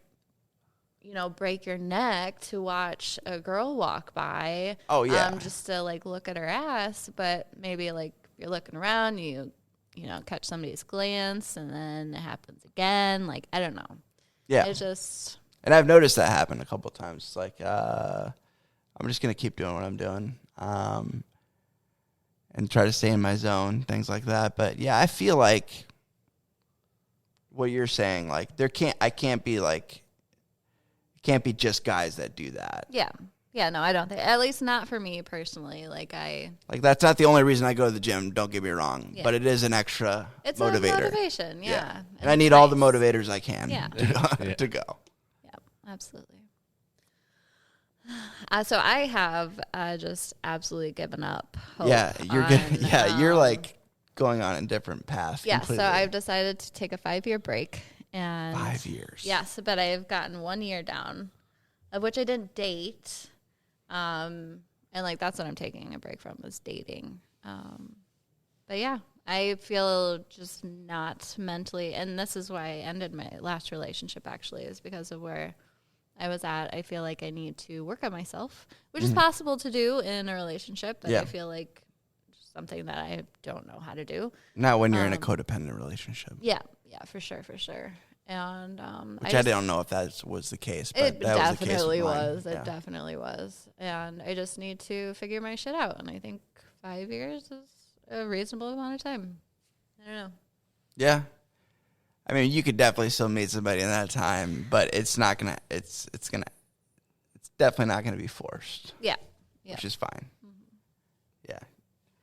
break your neck to watch a girl walk by. Oh, yeah. Just to like look at her ass, but maybe like you're looking around, you catch somebody's glance, and then it happens again. Like I don't know. Yeah. It's just. And I've noticed that happen a couple of times. It's like I'm just gonna keep doing what I'm doing, and try to stay in my zone, things like that. But yeah, I feel like what you're saying, like I can't be just guys that do that. Yeah, no, I don't think, at least not for me personally. Like that's not the only reason I go to the gym. Don't get me wrong, but it is an extra it's motivator. a motivation, yeah. And I need all the motivators I can Yeah. to go. Yeah, absolutely. So I have just absolutely given up hope. Yeah, you're good. Yeah, you're like going on a different path. Yeah, completely. so I've decided to take a 5-year break. And 5 years. Yes, but I've gotten 1 year down, of which I didn't date. And like that's what I'm taking a break from is dating. But yeah, I feel just not mentally, and this is why I ended my last relationship actually, is because of where I was at. I feel like I need to work on myself, which is possible to do in a relationship, but I feel like something that I don't know how to do. Not when you're in a codependent relationship. Yeah, for sure. And which I don't know if that was the case, but it that definitely was. It definitely was. And I just need to figure my shit out. And I think 5 years is a reasonable amount of time. I don't know. Yeah. I mean, you could definitely still meet somebody in that time, but it's not gonna. It's definitely not gonna be forced. Yeah. Which is fine. Yeah,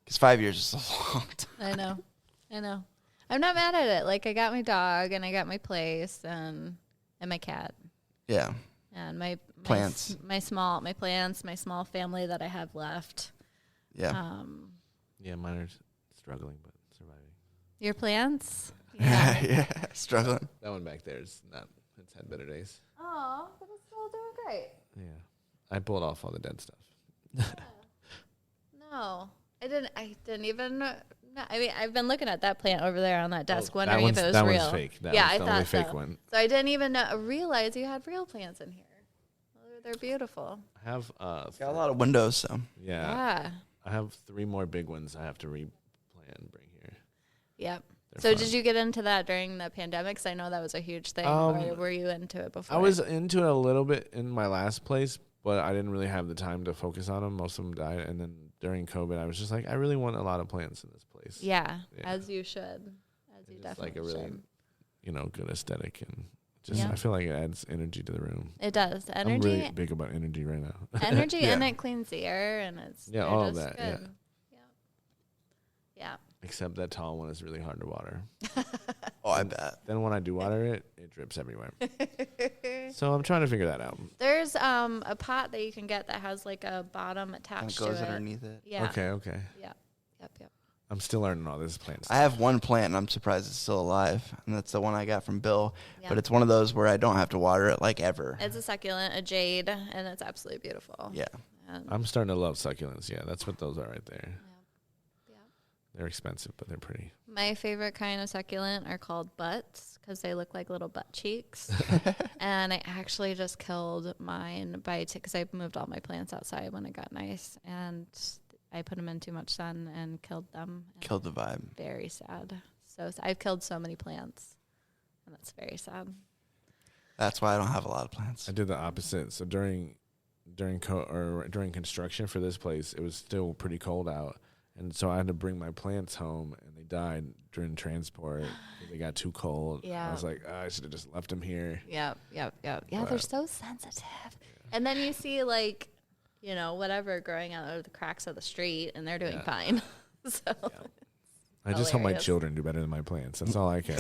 because 5 years is a long time. I know. I'm not mad at it. Like, I got my dog and I got my place and my cat. Yeah. And my plants, my plants, my small family that I have left. Yeah. Yeah, mine are struggling but surviving. Your plants? Yeah. Yeah. Struggling. That one back there is not. It's had better days. Oh, but it's still doing great. Yeah, I pulled off all the dead stuff. No, I didn't even. I mean, I've been looking at that plant over there on that desk, wondering if it was that real. One's fake. I the thought only so. fake one. So I didn't even realize you had real plants in here. They're beautiful. I have It's got a lot of windows, so. Yeah. I have 3 more big ones I have to replant and bring here. Yep. They're so fun. did you get into that during the pandemic? 'Cause I know that was a huge thing. Or were you into it before? I was into it a little bit in my last place, but I didn't really have the time to focus on them. Most of them died, and then during COVID, I was just like, I really want a lot of plants in this place. Yeah, as you should. As you It's definitely like a really, should. good aesthetic, and just Yeah. I feel like it adds energy to the room. It does. I'm Energy. really big about energy right now. Energy, Yeah. and it cleans the air, and it's Yeah, they're all of just that, good. Yeah. Except that tall one is really hard to water. Oh, I bet. Then when I do water it, it drips everywhere. So I'm trying to figure that out. There's a pot that you can get that has like a bottom And it attached goes to it. underneath it. Yeah. Okay. Yep. I'm still learning all this plant I stuff. have one plant, and I'm surprised it's still alive, and that's the one I got from Bill. Yeah. But it's one of those where I don't have to water it, like, ever. It's a succulent, a jade, and it's absolutely beautiful. Yeah. And I'm starting to love succulents. Yeah, that's what those are right there. Yeah. They're expensive, but they're pretty. My favorite kind of succulent are called butts because they look like little butt cheeks. And I actually just killed mine because I moved all my plants outside when it got nice, and I put them in too much sun and killed them. Killed the vibe. Very sad. So I've killed so many plants, and that's very sad. That's why I don't have a lot of plants. I did the opposite. So during construction for this place, it was still pretty cold out, and so I had to bring my plants home, and they died during transport. They got too cold. Yeah. I was like, I should have just left them here. Yep. Yeah, But, they're so sensitive. And then you see whatever growing out of the cracks of the street, and they're doing fine. So I just hope my hilarious. children do better than my plants. That's all I care.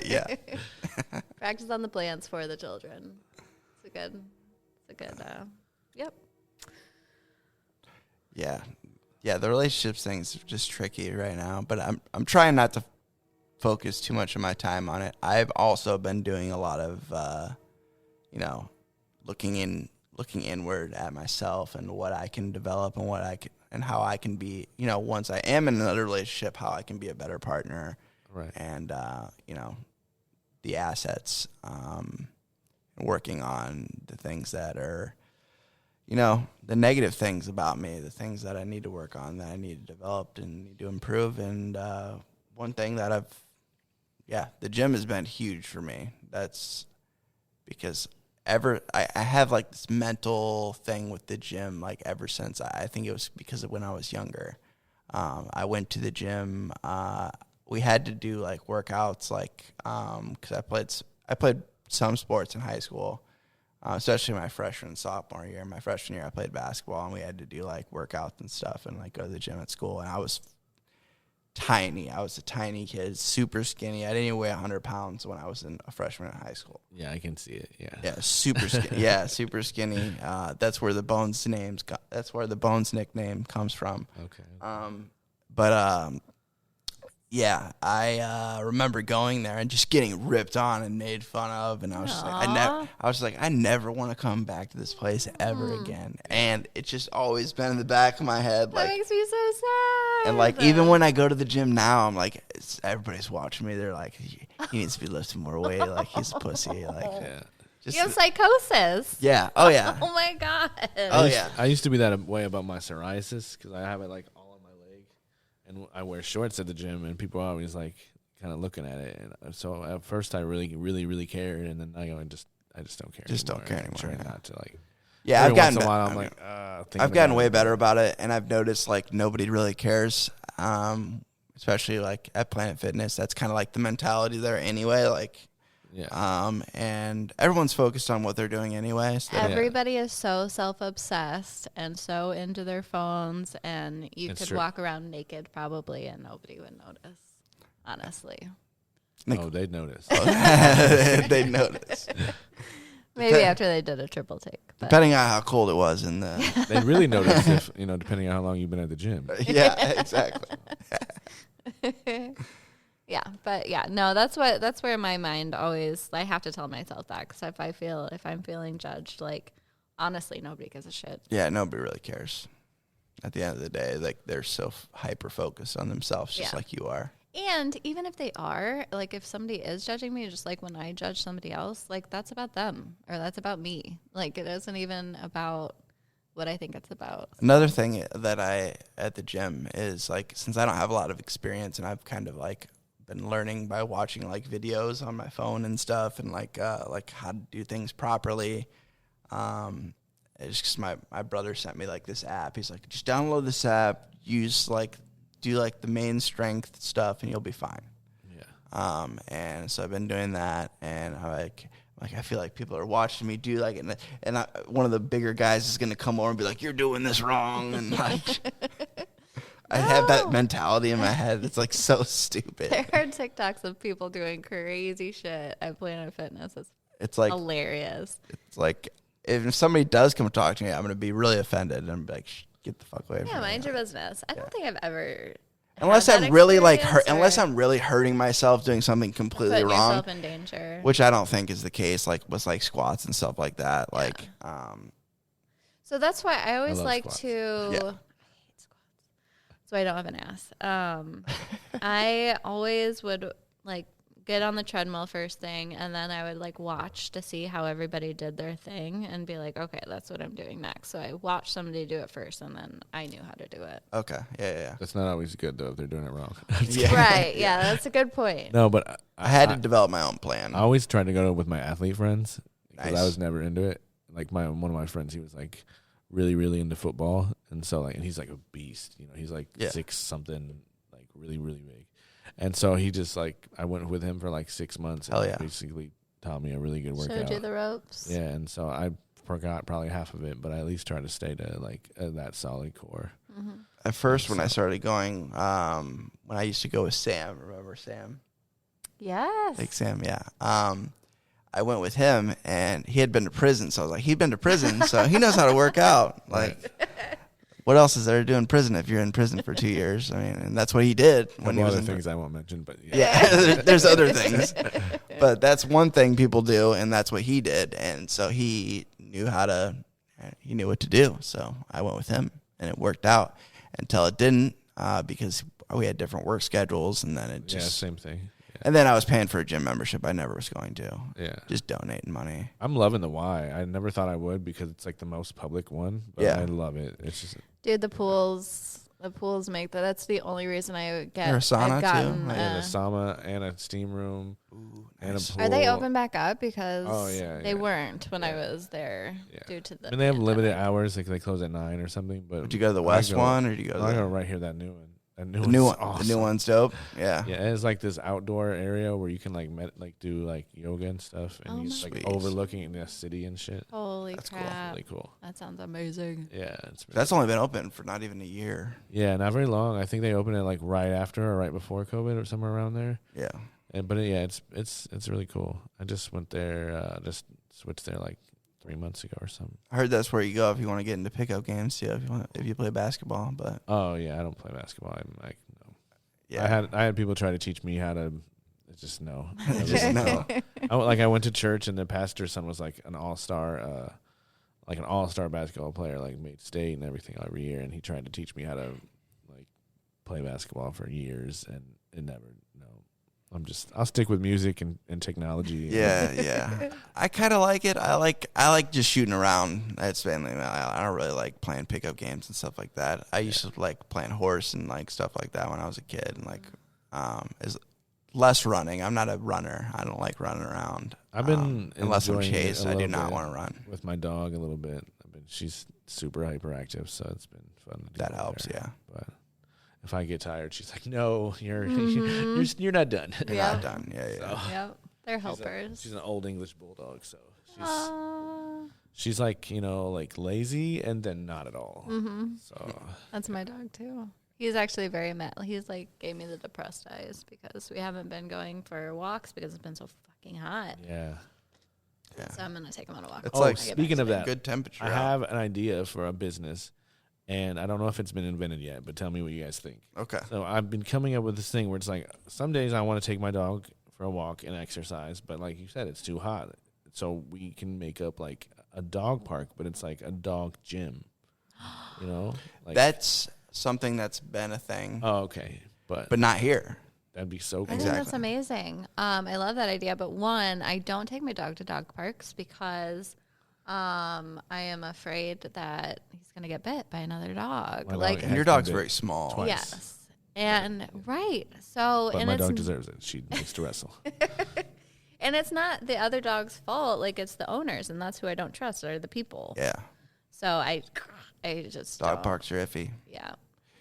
Yeah. practice on the plants for the children. It's a good. Yep. Yeah. Yeah, the relationships thing's just tricky right now, but I'm trying not to focus too much of my time on it. I've also been doing a lot of looking inward at myself and what I can develop and what I can and how I can be, once I am in another relationship, how I can be a better partner. Right. And the assets, working on the things that are, the negative things about me, the things that I need to work on, that I need to develop and need to improve. And one thing that the gym has been huge for me. That's because I have like this mental thing with the gym, like ever since I think it was because of when I was younger. I went to the gym. We had to do like workouts, like because I played some sports in high school, especially my freshman and sophomore year. My freshman year, I played basketball, and we had to do like workouts and stuff, and like go to the gym at school. And I was tiny. I was a tiny kid, super skinny. I didn't even weigh 100 pounds when I was a freshman in high school. Yeah, I can see it. Yeah. Yeah, super skinny. Yeah, super skinny. That's where the Bones nickname comes from. Okay. Yeah, I remember going there and just getting ripped on and made fun of, and I was just like, I never want to come back to this place ever again. And it's just always been in the back of my head, That like, makes me so sad. and like even when I go to the gym now, I'm like, everybody's watching me. They're like, he needs to be lifting more weight. Like he's a pussy. Like, Yeah. just you have psychosis. yeah. Oh yeah. Oh my god. Oh yeah. I used to be that way about my psoriasis because I have it like all on my leg, and I wear shorts at the gym, and people are always like kind of looking at it. And so at first I really, really, really cared, and then I just don't care. Just anymore. don't care anymore, I try yeah. not to like. Yeah, every I've gotten. once in a while, I I'm mean, like, I've gotten way better about it, and I've noticed like nobody really cares. especially like at Planet Fitness. That's kind of like the mentality there anyway. Like, and everyone's focused on what they're doing anyway. So everybody is so self-obsessed and so into their phones, and you could walk around naked probably and nobody would notice, honestly. Oh, they'd notice. They'd notice. Maybe after they did a triple take. But. Depending on how cold it was in the... They'd really notice if, depending on how long you've been at the gym. Yeah, exactly. Yeah, but no, that's where my mind always, I have to tell myself that, because if I'm feeling judged, like, honestly, nobody gives a shit. Yeah, nobody really cares. At the end of the day, like, they're so hyper focused on themselves, just like you are. And even if they are, like, if somebody is judging me, just like when I judge somebody else, like, that's about them or that's about me. Like, it isn't even about what I think it's about. Another thing that at the gym is, like, since I don't have a lot of experience and I've kind of like been learning by watching like videos on my phone and stuff, and like how to do things properly. It's just my brother sent me like this app. He's like, just download this app, do like the main strength stuff, and you'll be fine. Yeah. And so I've been doing that, and I feel like people are watching me do like, and one of the bigger guys is gonna come over and be like, "You're doing this wrong," and like. I have that mentality in my head. It's like so stupid. There are TikToks of people doing crazy shit at Planet Fitness. It's like hilarious. It's like if somebody does come talk to me, I'm going to be really offended and be like, get the fuck away from me. Yeah, mind your business. I don't think I've ever. Unless I'm really unless I'm really hurting myself doing something completely wrong. Yourself in danger. Which I don't think is the case. Like with like squats and stuff like that. Yeah. Like, so that's why I always like squats. to. Yeah. So I don't have an ass. I always would like get on the treadmill first thing, and then I would like watch to see how everybody did their thing and be like, okay, that's what I'm doing next. So I watched somebody do it first, and then I knew how to do it. Okay. Yeah. That's not always good, though, if they're doing it wrong. Yeah. Right. Yeah, that's a good point. No, but I had to develop my own plan. I always tried to go with my athlete friends because Nice. I was never into it. Like one of my friends, he was like really, really into football, and so like, and he's like a beast. He's like 6 something, like really, really big. And so he just like, I went with him for like 6 months. And Hell yeah. basically taught me a really good workout. Showed you the ropes. Yeah, and so I forgot probably half of it, but I at least tried to stay to like that solid core. Mm-hmm. At first, when I started going, when I used to go with Sam, remember Sam? Yes. Like Sam, yeah. I went with him, and he had been to prison, so I was like, he'd been to prison, so he knows how to work out. Like, what else is there to do in prison if you're in prison for 2 years? I mean, and that's what he did when he was other in things I won't mention, but yeah, there's other things, but that's one thing people do, and that's what he did, and so he knew what to do. So I went with him, and it worked out until it didn't, because we had different work schedules, and then it just same thing. Yeah. And then I was paying for a gym membership I never was going to. Yeah. Just donating money. I'm loving the Y. I never thought I would because it's like the most public one, but I love it. It's just Dude, the pools make that. That's the only reason I get. There a sauna, I've gotten, too? a sauna and a steam room. Ooh, and nice. a pool. Are they open back up? Because they yeah. weren't when I was there due to the. I mean, they have limited hours. Like they close at 9 or something. But Did you go to the West one, or did you go to I go right here, that new one. the new one? Awesome. The new one's dope. Yeah. Yeah, it's like this outdoor area where you can like do like yoga and stuff, and you just like Sweet. overlooking the city and shit. Holy That's cool. crap! Really cool. That sounds amazing. Yeah, it's really That's only been open for not even a year. Yeah, not very long. I think they opened it like right after or right before COVID or somewhere around there. Yeah. But it's really cool. I just went there, just switched there like 3 months ago or something. I heard that's where you go if you want to get into pickup games too. If you play basketball, but Oh yeah, I don't play basketball. I'm like no. yeah, I had people try to teach me how to. Just no. just no. I went to church and the pastor's son was like an all-star basketball player, like made state and everything every year, and he tried to teach me how to like play basketball for years, and it never. No, I'll stick with music and technology. Yeah. I kind of like it. I like just shooting around. That's mainly. I don't really like playing pickup games and stuff like that. I used to like playing horse and like stuff like that when I was a kid, and like is less running. I'm not a runner. I don't like running around. I've been unless I'm enjoying it chased. a I do little not bit want to run. with my dog a little bit. She's super hyperactive, so it's been fun. To That do helps. there. Yeah. But if I get tired, she's like, "No, you're Mm-hmm. you're not done." You're Yeah. not done. Yeah, yeah. So, Yep. They're helpers. she's an old English bulldog, so Aw. she's like, like lazy and then not at all. Mm-hmm. So That's my dog too. He's actually very mad. He's like gave me the depressed eyes because we haven't been going for walks because it's been so fucking hot. yeah. So I'm gonna take him on a walk. It's Oh, like speaking of that, good temperature. I out. have an idea for a business, and I don't know if it's been invented yet, but tell me what you guys think. Okay. So I've been coming up with this thing where it's like some days I want to take my dog for a walk and exercise, but like you said, it's too hot. So we can make up like a dog park, but it's like a dog gym. Like That's something that's been a thing, oh, okay, but but not here. that'd be so I cool. think that's Exactly. amazing. I love that idea. But one, I don't take my dog to dog parks because I am afraid that he's going to get bit by another dog. My dog Like, has And your been dog's bit very small. twice. yes. And right. So, But and my it's dog deserves it. She needs to wrestle. and it's not the other dog's fault. Like it's the owners, and that's who I don't trust are the people. Yeah. So I just Dog don't. parks are iffy. Yeah.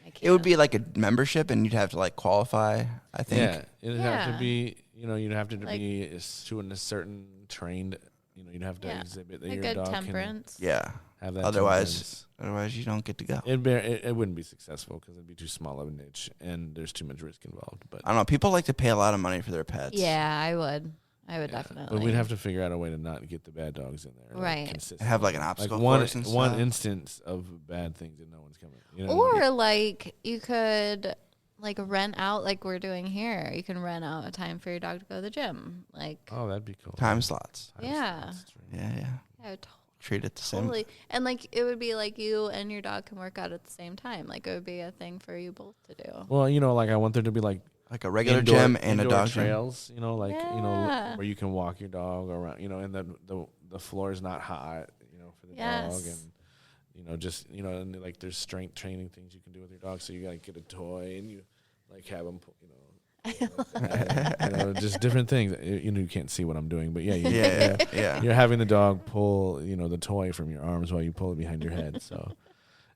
I It would can't. be like a membership, and you'd have to like qualify. I think. Yeah, it'd have to Yeah. be. You'd have to Like- be to a certain trained. You'd have to Yeah. exhibit that a your good dog temperance. Yeah. can have that. Otherwise, temperance. you don't get to go. It wouldn't be successful because it'd be too small of a niche and there's too much risk involved. But I don't know. People like to pay a lot of money for their pets. Yeah, I would. I would yeah. definitely. But we'd have to figure out a way to not get the bad dogs in there. Right. consistently. Have like an like obstacle one course and one stuff. instance of bad things and no one's coming. You know what I mean? Or like you could like rent out like we're doing here. You can rent out a time for your dog to go to the gym. Like Oh, that'd be cool. Time slots. Yeah. That's true. Yeah, yeah. I would Treat it the same. totally and like it would be like you and your dog can work out at the same time. Like it would be a thing for you both to do. Well, like I want there to be like Like a regular indoor- gym and a indoor dog gym. trails, Yeah. where you can walk your dog around, and the floor is not hot, for the Yes. dog, and and like there's strength training things you can do with your dog. So you like get a toy and you like have them, just different things. You can't see what I'm doing, but yeah, Yeah. you're having the dog pull, the toy from your arms while you pull it behind your head. So.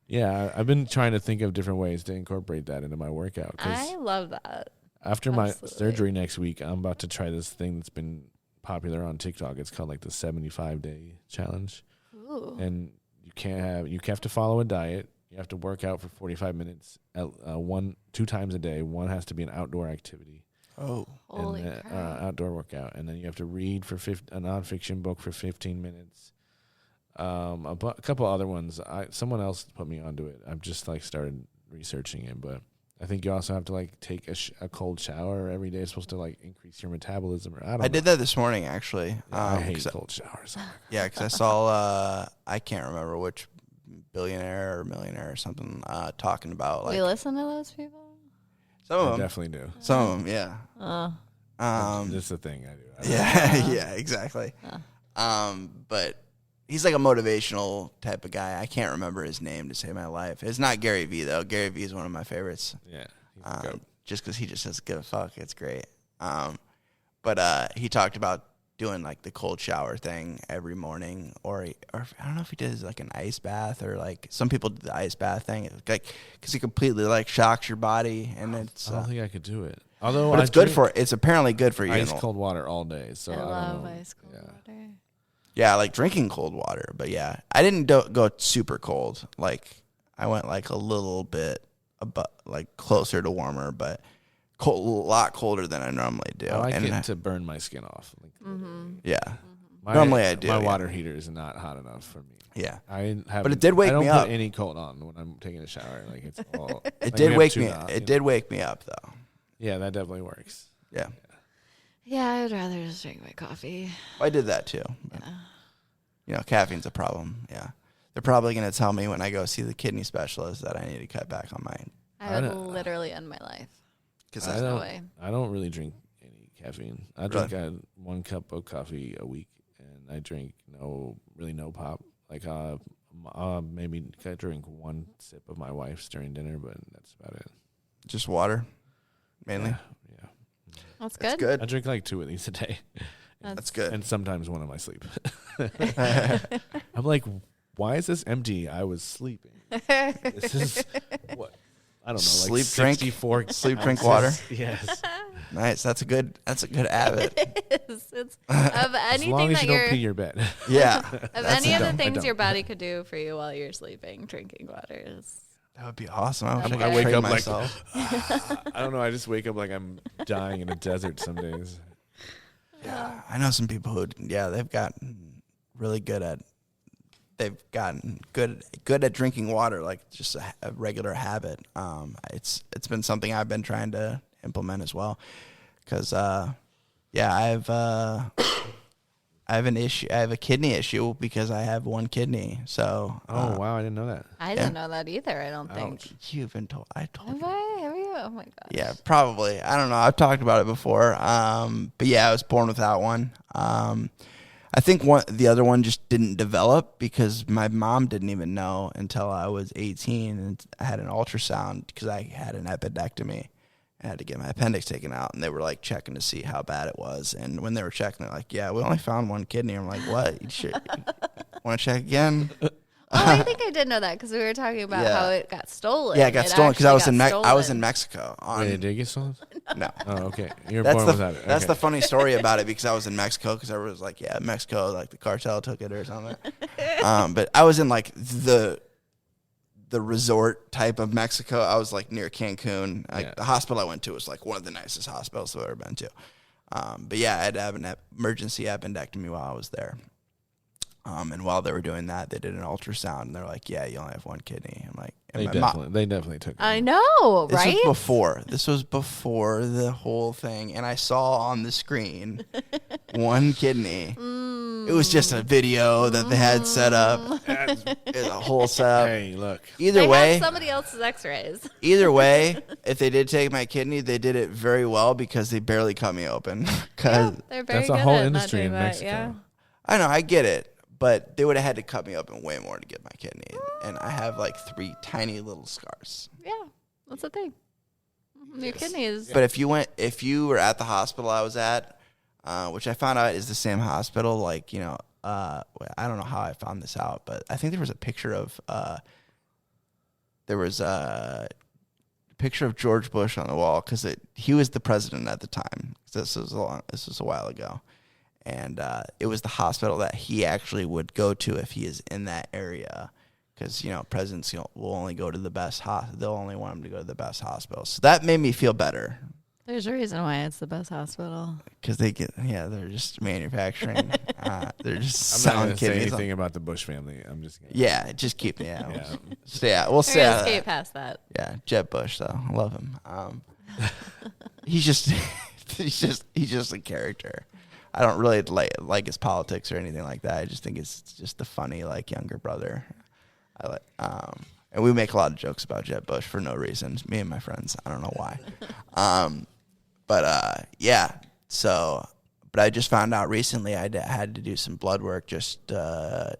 Yeah, I've been trying to think of different ways to incorporate that into my workout. 'Cause I love that. after my Absolutely. surgery next week, I'm about to try this thing that's been popular on TikTok. It's called like the 75-day challenge. Ooh. And you have to follow a diet. You have to work out for 45 minutes, 2 times a day. One has to be an outdoor activity, Oh. Holy and crap. outdoor workout. And then you have to read for a nonfiction book for 15 minutes. A couple other ones. Someone else put me onto it. I've just like started researching it, but I think you also have to like take a cold shower every day. It's supposed to like increase your metabolism. Or I did that this morning actually. I hate 'cause cold showers. Yeah, because I saw I can't remember which billionaire or millionaire or something talking about like we listen to those people? some of I them. definitely do. Some of them, yeah. That's the thing I do. Yeah, yeah, exactly. But he's like a motivational type of guy. I can't remember his name to save my life. It's not Gary Vee though. Gary Vee is one of my favorites. Yeah. he's a goat. Just because he just doesn't give a fuck. It's great. But he talked about doing like the cold shower thing every morning, or I don't know if he did like an ice bath or like some people do the ice bath thing, like because it completely like shocks your body and it's. I don't think I could do it. Although But I it's good drink for it's apparently good for you. ice cold water all day. So I I, love don't know. ice cold water. Yeah, like drinking cold water. But yeah, I didn't go super cold. Like I went like a little bit like closer to warmer, but a lot colder than I normally do. I like and it to burn my skin off. Like, yeah, my, Normally I do, My yeah. water heater is not hot enough for me. yeah. But it did wake I don't me put up. any cold on when I'm taking a shower. Like it's all. It did wake me. It did wake me up though. Yeah, that definitely works. Yeah, Yeah, I would rather just drink my coffee. I did that too. But, caffeine's a problem. Yeah, they're probably gonna tell me when I go see the kidney specialist that I need to cut back on mine. I would literally end my life. Because I no don't. way. I don't really drink any caffeine. I drink 1 cup of coffee a week, and I drink no pop. Like maybe I drink 1 sip of my wife's during dinner, but that's about it. just water, mainly. Yeah. That's That's good. I drink like 2 of these a day, That's good. and sometimes 1 in my sleep. I'm like, why is this empty? I was sleeping. This is what I don't know, Sleep, like drink, 64 sleep, drink ounces. water. Yes. Nice. That's a good habit. It is. It's of As anything long as that you don't you're pee your bed. Yeah. of any of the I things don't. your body could do for you while you're sleeping, drinking water is. That would be awesome. I wish Okay. I I could wake train up like myself. I don't know. I just wake up like I'm dying in a desert some days. Yeah, I know some people who, they've gotten really good at. They've gotten good at drinking water, like just a regular habit. It's been something I've been trying to implement as well, because I have an issue. I have a kidney issue because I have one kidney. So. Oh wow, I didn't know that. I didn't know that either. I don't think. You've been told. I told Have you. I? Have you? Oh my god. Yeah, probably. I don't know. I've talked about it before. But yeah, I was born without one. I think the other one just didn't develop because my mom didn't even know until I was 18, and I had an ultrasound because I had an appendectomy. I had to get my appendix taken out, and they were like checking to see how bad it was. And when they were checking, they're like, "Yeah, we only found one kidney." I'm like, "What? You want to check again?" Oh, I think I did know that because we were talking about Yeah. how it got stolen. Yeah, it got stolen because I was actually in got I was in stolen. Mexico. Wait, it did get stolen? No. Oh, okay. You're That's born the without it. that's Okay. the funny story about it because I was in Mexico because everyone was like, yeah, Mexico, like the cartel took it or something. But I was in like the resort type of Mexico. I was like near Cancun. The hospital I went to was like one of the nicest hospitals I've ever been to. But yeah, I had to have an emergency appendectomy while I was there. And while they were doing that, they did an ultrasound, and they're like, "Yeah, you only have one kidney." I'm like, They definitely took it. I know, This right? was before the whole thing, and I saw on the screen one kidney. It was just a video that they had set up. It was a whole setup. Hey, look. Either They way, have somebody else's X-rays. either way, if they did take my kidney, they did it very well because they barely cut me open. Cause They're very That's a good whole at not industry doing in that, Mexico. Yeah. I know I get it, but they would have had to cut me open way more to get my kidney, and I have like 3 tiny little scars. Yeah, that's the thing. Your kidney is. But if you were at the hospital I was at, which I found out is the same hospital, like, I don't know how I found this out, but I think there was a picture of George Bush on the wall because he was the president at the time. This was a while ago, and it was the hospital that he actually would go to if he is in that area. Because, presidents will only go to the best they'll only want him to go to the best hospital. So that made me feel better. There's a reason why it's the best hospital. Because they're just manufacturing. They're just I'm not selling going to say kidneys. anything about the Bush family. I'm just going to. Yeah, just keep we'll We're say gonna skate past that. Yeah, Jeb Bush though, I love him. He's just he's just a character. I don't really like his politics or anything like that. I just think it's just the funny like younger brother. I like and we make a lot of jokes about Jeb Bush for no reason. Me and my friends. I don't know why. But I just found out recently I had to do some blood work just as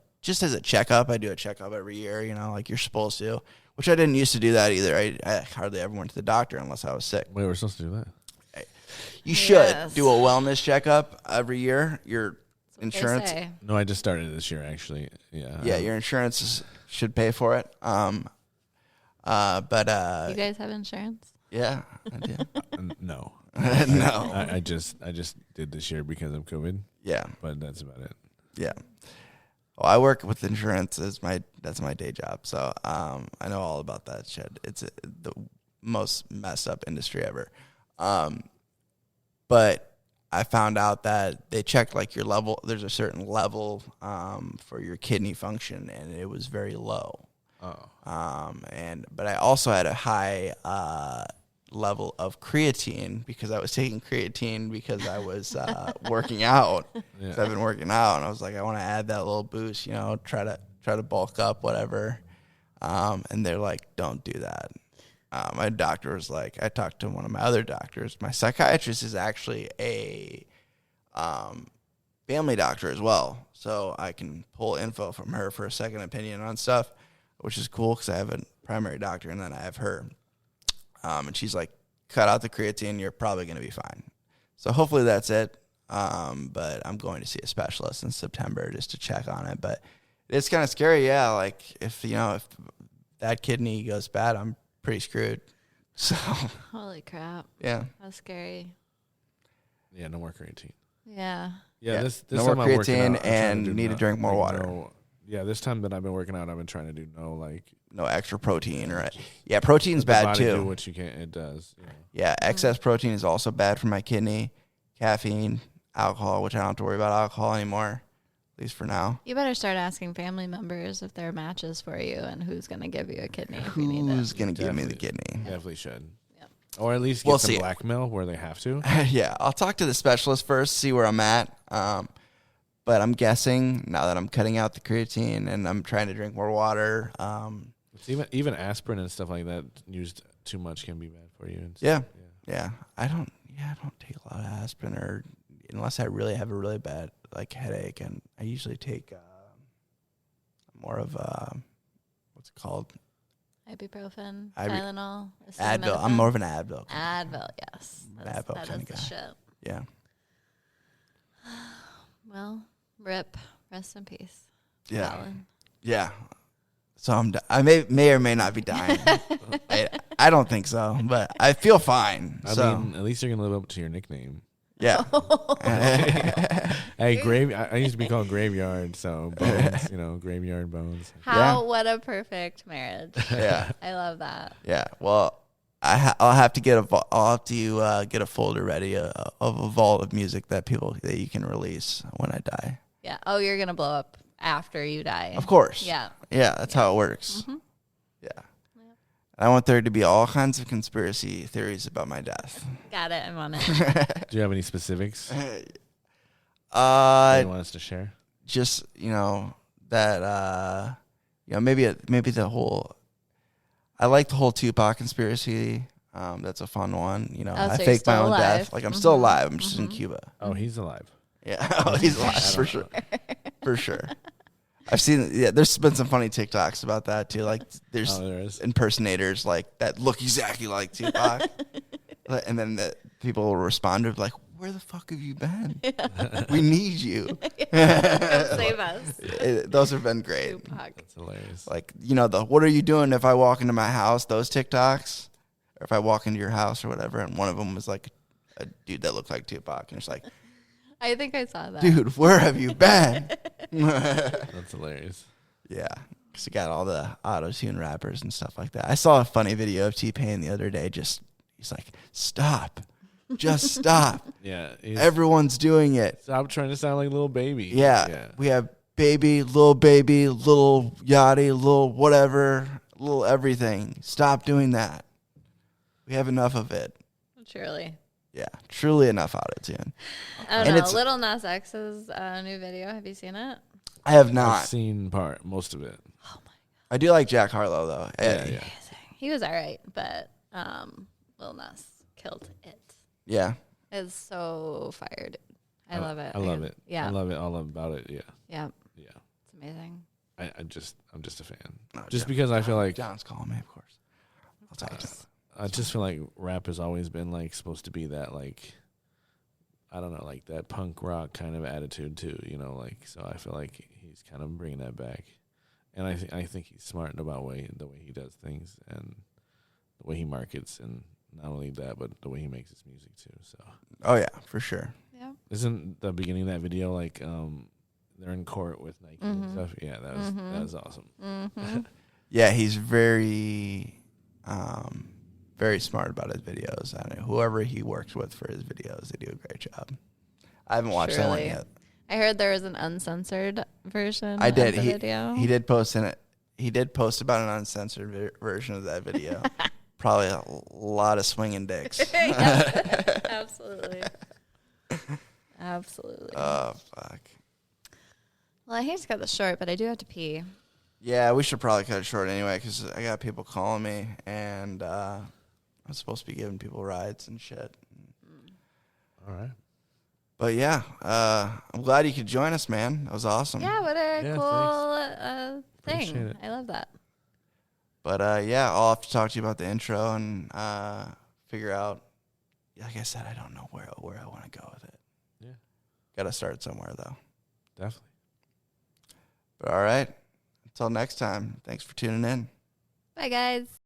a checkup. I do a checkup every year, like you're supposed to, which I didn't used to do that either. I hardly ever went to the doctor unless I was sick. Wait, we're supposed to do that? You should Yes. do a wellness checkup every year. Your insurance, They say. No, I just started this year, actually. Yeah. your insurance should pay for it. You guys have insurance? Yeah, I do. No. No. I just did this year because of COVID, Yeah. but that's about it. Yeah. Well, I work with insurance. That's my day job. So I know all about that shit. It's the most messed up industry ever. But I found out that they checked like your level. There's a certain level for your kidney function, and it was very low. Oh. But I also had a high level of creatine because I was taking creatine because I was working out. Yeah. So I've been working out, and I was like, I want to add that little boost, try to bulk up, whatever. And they're like, don't do that. My doctor was like, I talked to one of my other doctors. My psychiatrist is actually a family doctor as well, so I can pull info from her for a second opinion on stuff, which is cool because I have a primary doctor and then I have her. And she's like, cut out the creatine, you're probably going to be fine. So hopefully that's it. But I'm going to see a specialist in September just to check on it. But it's kind of scary, yeah. Like if that kidney goes bad, I'm pretty screwed. So Holy crap. yeah. That's scary. Yeah, no more creatine. Yeah. Yeah, this no time more I'm working creatine out, I'm trying and do need to drink more like, water. Yeah, this time that I've been working out, I've been trying to do No extra protein, right? Yeah, protein's let the bad body do too. what you can. It does. You know. Yeah, excess protein is also bad for my kidney. Caffeine, alcohol, which I don't have to worry about alcohol anymore, at least for now. You better start asking family members if there are matches for you and who's going to give you a kidney if you need Who's it. going to give me the kidney? Definitely should. Yep. Or at least get We'll some see. blackmail where they have to. Yeah, I'll talk to the specialist first, see where I'm at. But I'm guessing now that I'm cutting out the creatine and I'm trying to drink more water. It's even aspirin and stuff like that used too much can be bad for you. And Yeah. stuff. Yeah, I don't take a lot of aspirin, or unless I really have a really bad headache, and I usually take more of what's it called? Ibuprofen, Ibu- Tylenol, Advil. I'm more of an Advil. Advil, yes. That Advil is kinda the guy. shit. Yeah. Well, rip. Rest in peace. Yeah. Colin. Yeah. So I may or may not be dying. I don't think so, but I feel fine. I so mean, at least you're gonna live up to your nickname. yeah. Hey, I used to be called Graveyard, so Bones, Graveyard Bones. How? What a perfect marriage. Yeah. I love that. Yeah. Well, I'll have to get get a folder ready of a vault of music that you can release when I die. Yeah. Oh, you're going to blow up after you die. Of course. Yeah. Yeah, that's how it works. Mhm. Yeah. I want there to be all kinds of conspiracy theories about my death. Got it. I'm on it. Do you have any specifics that you want us to share? Just that maybe the whole. I like the whole Tupac conspiracy. That's a fun one. so I you're faked my still own alive. death. Like I'm still alive. I'm just in Cuba. Oh, he's alive. Yeah, oh, he's alive for sure. For sure. I've seen. Yeah, there's been some funny TikToks about that too. Like there's There is. impersonators that look exactly like Tupac, and then the people will respond to like, "Where the fuck have you been? We need you." Come save us. Those have been great. Tupac. That's hilarious. Like what are you doing if I walk into my house? Those TikToks, or if I walk into your house or whatever. And one of them was like a dude that looked like Tupac, and it's like, I think I saw that. dude, where have you been? That's hilarious. Yeah, because you got all the auto-tune rappers and stuff like that. I saw a funny video of T-Pain the other day. He's like, stop. Just stop. Yeah. Everyone's doing it. Stop trying to sound like Little Baby. Yeah. We have Baby, Little Yachty, little whatever, little everything. Stop doing that. We have enough of it. Truly. Yeah, truly enough auto-tune. I And don't know. it's- Little Nas X's new video. Have you seen it? I have I've not. seen most of it. I do like Jack Harlow, though. Yeah. Amazing. He was all right, but Lil Nas killed it. Yeah. It's so fired. I love it. I love it. Yeah. I love it all about it. Yeah. Yeah. Yeah. It's amazing. I'm just a fan. No, Just John- because I feel like John's calling me, of course. I'll talk to him. I just feel like rap has always been supposed to be that I don't know, that punk rock kind of attitude too, so I feel like he's kind of bringing that back. And I think he's smart about the way he does things and the way he markets, and not only that, but the way he makes his music too. So Oh, yeah, for sure. Yeah. isn't the beginning of that video they're in court with Nike and Mhm. stuff? Yeah, that was awesome. Mm-hmm. Yeah, he's very, very smart about his videos. I mean, whoever he works with for his videos, they do a great job. I haven't watched that one Truly. yet. I heard there was an uncensored version I did. of the video. He did post in it. He did post about an uncensored version of that video. Probably a lot of swinging dicks. Yeah, absolutely. Absolutely. Oh, fuck. Well, I hate to cut this short, but I do have to pee. Yeah, we should probably cut it short anyway, because I got people calling me, and I'm supposed to be giving people rides and shit. All right. But yeah, I'm glad you could join us, man. That was awesome. Yeah, what a Yeah, cool Appreciate thing. it. I love that. But yeah, I'll have to talk to you about the intro and figure out. Like I said, I don't know where I want to go with it. Yeah. Got to start somewhere though. Definitely. But all right, until next time. Thanks for tuning in. Bye, guys.